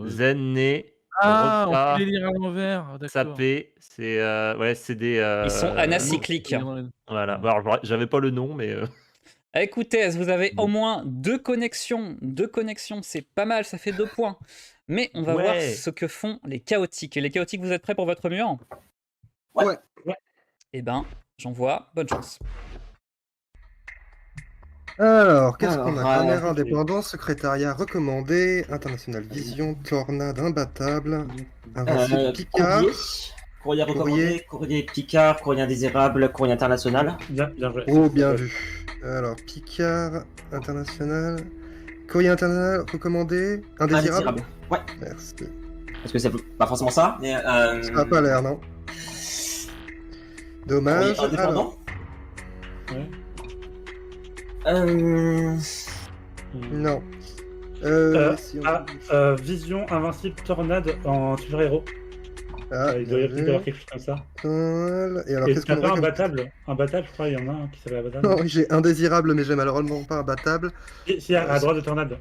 Zen, né, Ah, on repas, peut les lire à l'envers. D'accord. sapé, c'est des. Ils sont anacycliques. Voilà. Bon, alors, j'avais pas le nom, mais. Écoutez, est-ce que vous avez au Bon. moins deux connexions? Deux connexions, c'est pas mal, ça fait 2 points. Mais on va voir Ouais. ce que font les chaotiques. Et les chaotiques, vous êtes prêts pour votre mur? Ouais. Eh ben, j'en vois. Bonne chance. Alors, qu'est-ce Alors, qu'on a? Grammaire indépendant, secrétariat recommandé, international vision, tornade imbattable, invincible Picard. Courrier recommandé, courrier Picard, courrier indésirable, courrier international. Bien joué. Oh, bien vu. Alors, Picard, international, courrier international recommandé, indésirable. Ouais. Merci. Parce que c'est pas forcément ça, mais. Ça n'a pas l'air, non? Dommage. Courrier indépendant. Ouais. Non. Si on- Vision, invincible, tornade en super-héros. Ah, Il doit y bien avoir vu. quelque chose comme ça. Et alors, Et qu'est-ce t'as qu'on pas aurait comme- imbattable? Imbattable, je crois, il y en a un qui s'appelle imbattable. Non, j'ai indésirable, mais j'ai malheureusement pas imbattable. Si, à droite de tornade.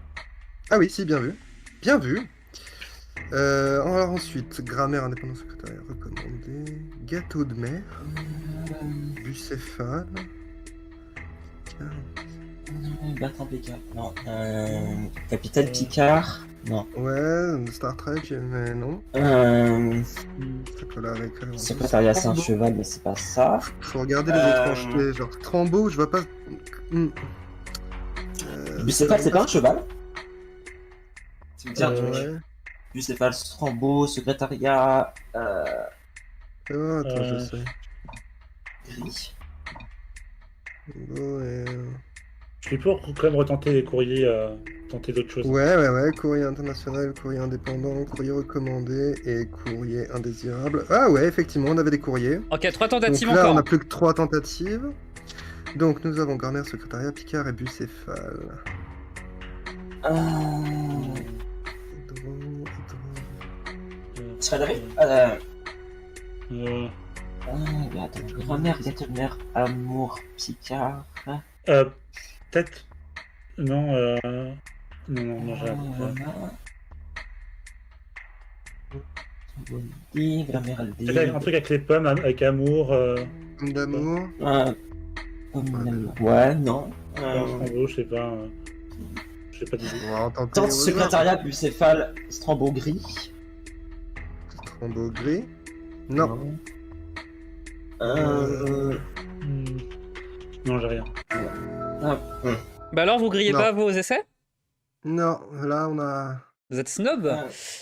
Ah oui, si, bien vu. Bien vu. Alors ensuite, grammaire indépendant secrétariat recommandé, gâteau de mer, bucéphale, Bertrand Picard. Non. Capitaine Picard. Non. ouais, Star Trek, mais non. Chocolat avec Secrétariat, c'est un cheval, mais c'est pas ça. Faut regarder les étrangetés, genre Trambeau, je vois pas. Bucéphale, c'est pas un cheval? Tu me dis un truc. Ouais. Bucéphale, Strambeau, secrétariat. Oh, attends, je sais. Gris. Bon, Je suis pour quand même retenter les courriers, tenter d'autres choses. ouais, courrier international, courrier indépendant, courrier recommandé et courrier indésirable. Ah ouais, effectivement, on avait des courriers. Ok, 3 Donc tentatives là, encore. on n'a plus que 3 tentatives. Donc nous avons grammaire, secrétariat, Picard et bucéphale. Secrétariat. Attends, grammaire, gâteau de mer, amour, Picard. Peut-être. Non, non, j'ai Grammaire, peut-être un truc avec les pommes, avec amour. D'amour. Ouais, non. Strambeau, je sais pas. Je sais pas d'idée. On va tenter Tente au hasard. secrétariat, bucéphale, Strambeau gris. Trambeau gris. Non. Non, j'ai rien. Bah alors, vous grillez Non. pas vos essais? Non, là on a, Vous êtes snob?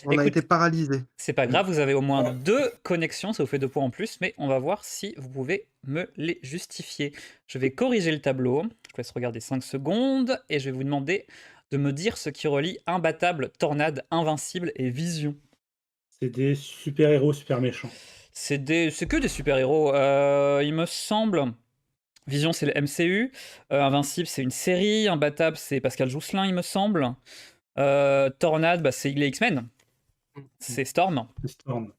on a Écoute, été paralysé. c'est pas grave, vous avez au moins 2 connexions, ça vous fait 2 points en plus, mais on va voir si vous pouvez me les justifier. Je vais corriger le tableau, je vous laisse regarder 5 secondes, et je vais vous demander de me dire ce qui relie imbattable, tornade, invincible et vision. C'est des super-héros super méchants. C'est que des super-héros, il me semble. Vision, c'est le MCU. Invincible, c'est une série. Imbattable, c'est Pascal Jousselin, il me semble. Tornade, bah, c'est les X-Men. C'est Storm. Storm.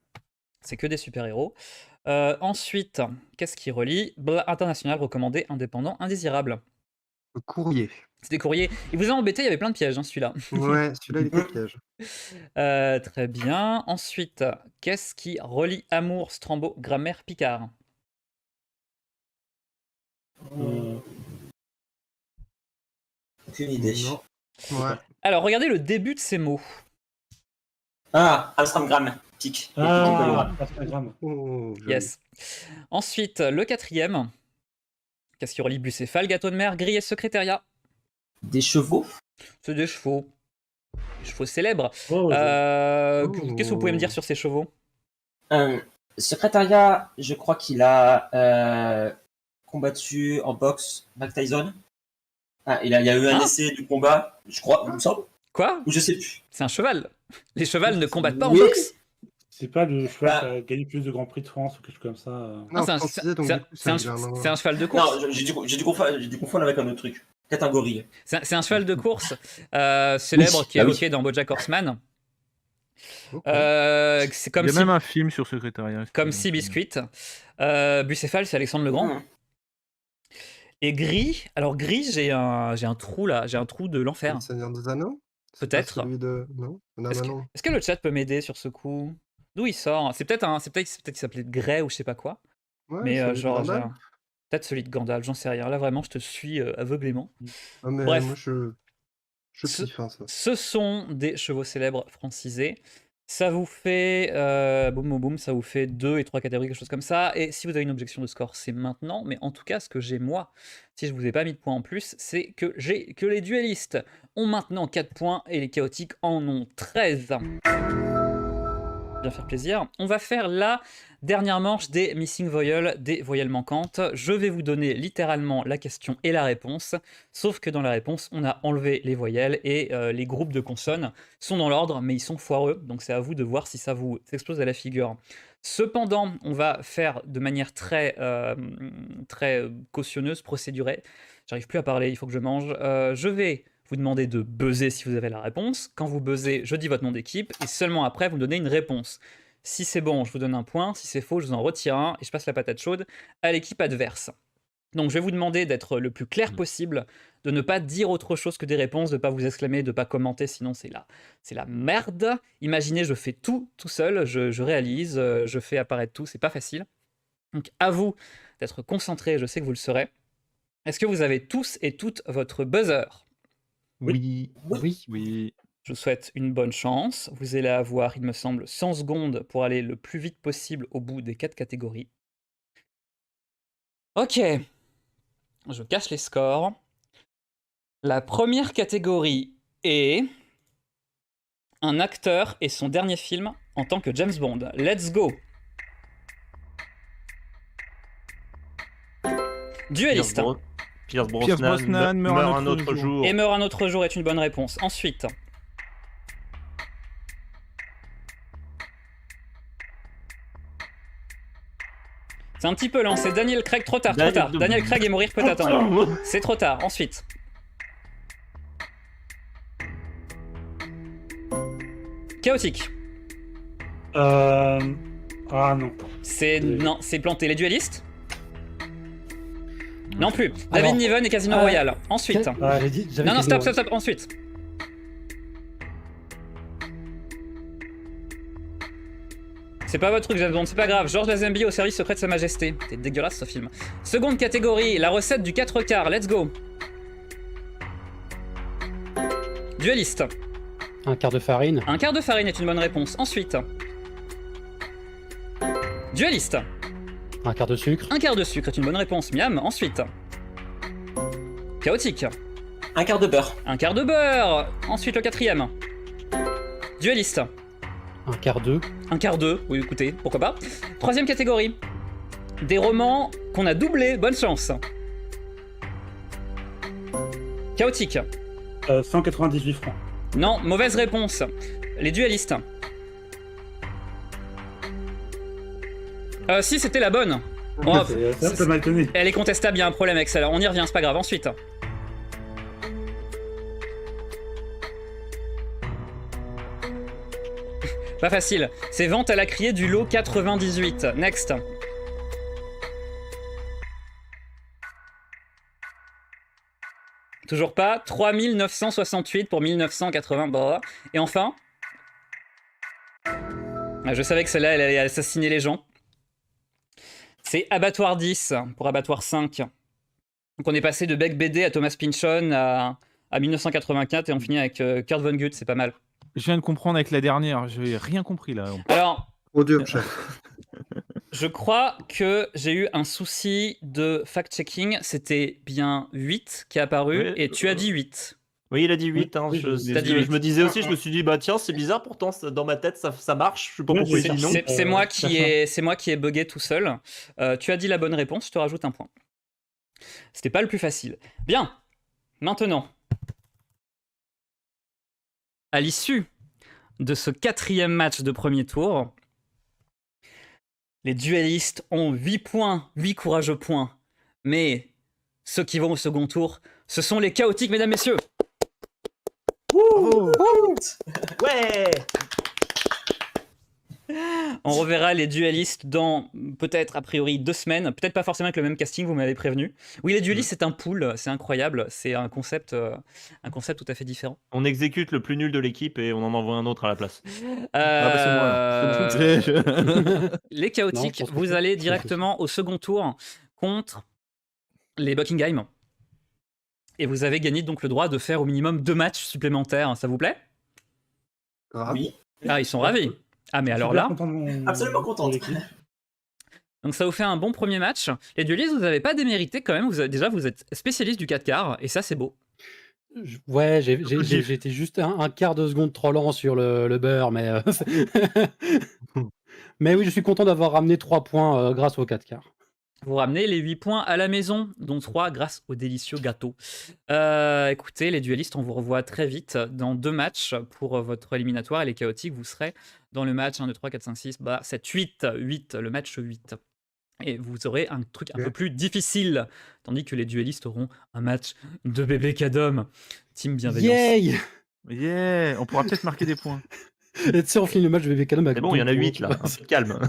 C'est que des super-héros. Ensuite, qu'est-ce qui relie international, recommandé, indépendant, indésirable. Le courrier. C'est des courriers. Il vous a embêté, il y avait plein de pièges, hein, celui-là. Ouais, celui-là, il était piège. Très bien. Ensuite, qu'est-ce qui relie Amour, Strambo, Grammaire, Picard. Aucune idée. Non. Ouais. Alors, regardez le début de ces mots. Ah, Amsterdam, pic. Ah, Instagram. Oh, joli. Yes. Ensuite, le quatrième. Qu'est-ce qui relie Bucéphale, Gâteau de mer, Grille et Secrétariat. Des chevaux. C'est des chevaux. Des chevaux célèbres. Oh, Qu'est-ce que vous pouvez me dire sur ces chevaux? Secrétariat, je crois qu'il a combattu en boxe Mike Tyson. Ah, il y a eu un essai du combat, je crois, il me semble. Quoi? Ou je sais plus. C'est un cheval. Les chevals ne combattent pas en Oui. boxe. C'est pas le cheval Bah. qui a gagné plus de Grands Prix de France ou quelque chose comme ça. Non, c'est un- francisé, donc c'est un- du coup, c'est un- ça vient d'un- c'est un cheval de course. Non, j'ai dû confondre avec un autre truc. Peut-être un gorille. C'est un cheval de course célèbre Oui, qui est ah oui. évoqué dans BoJack Horseman. Ok. C'est Il comme y a si, même un film sur Secrétariat. comme si Biscuit. Bucéphale, c'est Alexandre le Grand. Hmm. Et Gris, alors Gris, j'ai un trou là, j'ai un trou de l'enfer. Le Seigneur des Anneaux? C'est pas Peut-être. celui de... Non, non, Est-ce bah que, non. est-ce que le chat peut m'aider sur ce coup? D'où il sort? C'est peut-être qu'il s'appelait Grey ou je sais pas quoi. Ouais, Mais celui de genre, Gandalf. peut-être celui de Gandalf, j'en sais rien. Là vraiment, je te suis aveuglément. Ah, mais Bref. moi, je Ce- kiffe hein, ça. Ce sont des chevaux célèbres francisés. Ça vous fait boum boum boum, ça vous fait 2 et 3 catégories, quelque chose comme ça. Et si vous avez une objection de score, c'est maintenant. Mais en tout cas, ce que j'ai moi, si je vous ai pas mis de points en plus, c'est que les duellistes ont maintenant 4 points et les chaotiques en ont 13. Bien faire plaisir. On va faire la dernière manche des missing voyelles, des voyelles manquantes. Je vais vous donner littéralement la question et la réponse, sauf que dans la réponse, on a enlevé les voyelles et les groupes de consonnes sont dans l'ordre, mais ils sont foireux, donc c'est à vous de voir si ça vous explose à la figure. Cependant, on va faire de manière très cautionneuse, procédurée. J'arrive plus à parler, il faut que je mange. Je vais vous demander de buzzer si vous avez la réponse. Quand vous buzzez, je dis votre nom d'équipe, et seulement après, vous me donnez une réponse. Si c'est bon, je vous donne un point. Si c'est faux, je vous en retire un, et je passe la patate chaude à l'équipe adverse. Donc je vais vous demander d'être le plus clair possible, de ne pas dire autre chose que des réponses, de ne pas vous exclamer, de ne pas commenter, sinon c'est la merde. Imaginez, je fais tout seul, je réalise, je fais apparaître tout, c'est pas facile. Donc à vous d'être concentrés, je sais que vous le serez. Est-ce que vous avez tous et toutes votre buzzer? Oui. Oui. Oui. Je vous souhaite une bonne chance. Vous allez avoir, il me semble, 100 secondes pour aller le plus vite possible au bout des 4 catégories. Ok. Je cache les scores. La première catégorie est un acteur et son dernier film en tant que James Bond. Let's go. Dueliste. Pierce Pierce Brosnan Brosnan meurt un autre jour. Et meurt un autre jour est une bonne réponse. Ensuite. C'est un petit peu lent, c'est Daniel Craig, trop tard. Daniel Craig et mourir peut attendre. C'est trop tard, ensuite. Chaotique. Ah non. Non, c'est planté. Les duellistes? Non plus. Alors, David Niven et Casino Royale. Ensuite. Ah, J'avais Non, Casino stop. Ensuite. C'est pas votre truc, James Bond, c'est pas grave. Georges Lazenby au service secret de Sa Majesté. C'est dégueulasse ce film. Seconde catégorie, la recette du 4 quarts. Let's go. Dueliste. Un quart de farine. Un quart de farine est une bonne réponse. Ensuite. Dueliste. Un quart de sucre. Un quart de sucre est une bonne réponse. Miam. Ensuite. Chaotique. Un quart de beurre. Un quart de beurre. Ensuite le quatrième. Dueliste. Un quart d'œuf. Un quart d'œuf. Oui, écoutez, pourquoi pas. Troisième catégorie. Des romans qu'on a doublés. Bonne chance. Chaotique. 198 francs. Non, mauvaise réponse. Les duellistes. Si, c'était la bonne. Oh, Ça m'a étonné. elle est contestable, il y a un problème avec celle-là. On y revient, c'est pas grave. Ensuite. Pas facile. C'est vente à la criée du lot 98. Next. Toujours pas. 3968 pour 1980. Bon. Et enfin, je savais que celle-là, elle allait assassiner les gens. C'est Abattoir 10 pour Abattoir 5. Donc on est passé de Beck BD à Thomas Pynchon à 1984 et on finit avec Kurt Vonnegut, c'est pas mal. Je viens de comprendre avec la dernière, j'ai rien compris là. Alors, Trop dur, chef. je crois que j'ai eu un souci de fact-checking. C'était bien 8 qui est apparu Oui, et tu as dit 8. Oui, il a dit 8. Hein. Oui, t'as dit Je me disais aussi, je me suis dit, bah tiens, c'est bizarre, pourtant dans ma tête ça marche. Je sais pas Oui, pourquoi il c'est- dit non. C'est moi ça c'est moi qui ai bugué tout seul. Tu as dit la bonne réponse, je te rajoute un point. C'était pas le plus facile. Bien, maintenant, à l'issue de ce 4e match de premier tour, les duellistes ont 8 points, 8 courageux points. Mais ceux qui vont au second tour, ce sont les chaotiques, mesdames, messieurs. Ouais. On reverra les duellistes dans peut-être a priori 2 semaines, peut-être pas forcément avec le même casting, vous m'avez prévenu. Oui, les duellistes c'est un pool, c'est incroyable, c'est un concept tout à fait différent. On exécute le plus nul de l'équipe et on en envoie un autre à la place. Ah, bah, c'est moi, là. Les chaotiques, Non, je pense que vous c'est- allez je pense que directement au second tour contre les Buckingham. Et vous avez gagné donc le droit de faire au minimum 2 matchs supplémentaires, ça vous plaît? Grave. Oui, Ah, ils sont ravis. Ah, mais alors là, absolument content. donc ça vous fait un bon premier match. Les duellistes, vous n'avez pas démérité quand même, déjà vous êtes spécialiste du 4 quarts, et ça c'est beau. Ouais, j'ai été juste un quart de seconde trop lent sur le beurre, mais mais oui, je suis content d'avoir ramené 3 points grâce aux 4 quarts. Vous ramenez les 8 points à la maison, dont 3 grâce au délicieux gâteau. Écoutez, les duellistes, on vous revoit très vite dans 2 matchs pour votre éliminatoire. Et les chaotiques, vous serez dans le match 1, 2, 3, 4, 5, 6, 7, 8, le match 8. Et vous aurez un truc un peu plus difficile, tandis que les duellistes auront un match de bébé cadom. Team bienveillance. Yay! Yeah, on pourra peut-être marquer des points. Et tu sais, on finit le match de bébé Calum avec C'est bon, il y en a 2 8 points, là, tu vois. un peu de calme.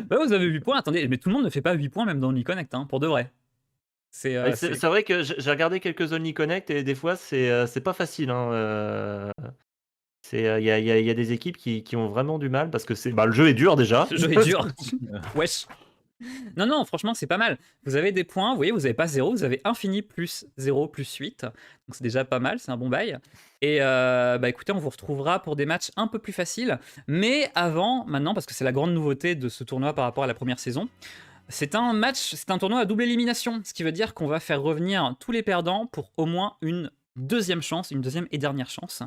Bah, vous avez 8 points, attendez, mais tout le monde ne fait pas 8 points même dans OnlyConnect, hein, pour de vrai. C'est C'est vrai que j'ai regardé quelques Only Connect et des fois c'est pas facile. Hein. Il y a des équipes qui ont vraiment du mal parce que le jeu est dur déjà. Ce jeu est dur. Wesh. Non, franchement, c'est pas mal. Vous avez des points, vous voyez, vous n'avez pas 0, vous avez infini plus 0 plus 8. Donc c'est déjà pas mal, c'est un bon bail. Et écoutez, on vous retrouvera pour des matchs un peu plus faciles. Mais avant, maintenant, parce que c'est la grande nouveauté de ce tournoi par rapport à la première saison, c'est un tournoi à double élimination. Ce qui veut dire qu'on va faire revenir tous les perdants pour au moins une deuxième chance, une deuxième et dernière chance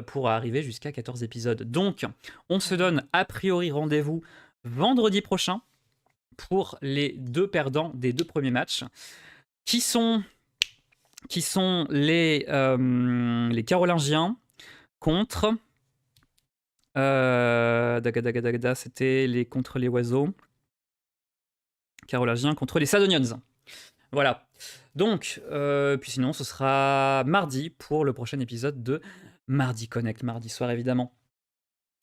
pour arriver jusqu'à 14 épisodes. Donc, on se donne a priori rendez-vous vendredi prochain pour les 2 perdants des 2 premiers matchs, qui sont les Carolingiens contre c'était contre les oiseaux. Carolingiens contre les Sadonians. Voilà. Donc, puis sinon, ce sera mardi pour le prochain épisode de Mardi Connect, mardi soir évidemment.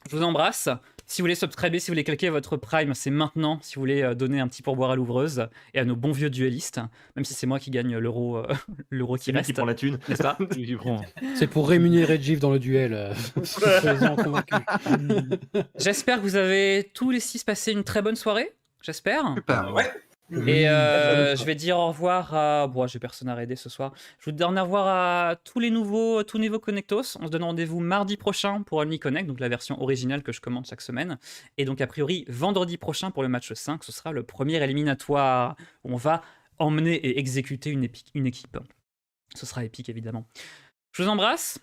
Je vous embrasse. Si vous voulez subscriber, si vous voulez cliquer votre Prime, c'est maintenant. Si vous voulez donner un petit pourboire à l'ouvreuse et à nos bons vieux duellistes, même si c'est moi qui gagne l'euro qui C'est lui reste, qui prend la thune. n'est-ce pas? C'est pour rémunérer Jeff dans le duel. Soyez-en convaincus. J'espère que vous avez tous les 6 passé une très bonne soirée. J'espère. Super. Ouais. Et je vais dire au revoir à... Bon, j'ai personne à raider ce soir. Je vous donne au revoir à tous nouveaux Connectos. On se donne rendez-vous mardi prochain pour Only Connect, donc la version originale que je commande chaque semaine. Et donc, a priori, vendredi prochain pour le match 5, ce sera le premier éliminatoire. On va emmener et exécuter une équipe. Ce sera épique, évidemment. Je vous embrasse.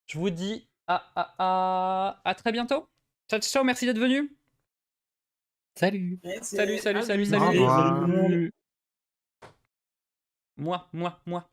Je vous dis à très bientôt. Ciao, ciao, merci d'être venu. Salut. Salut. Au revoir. Moi.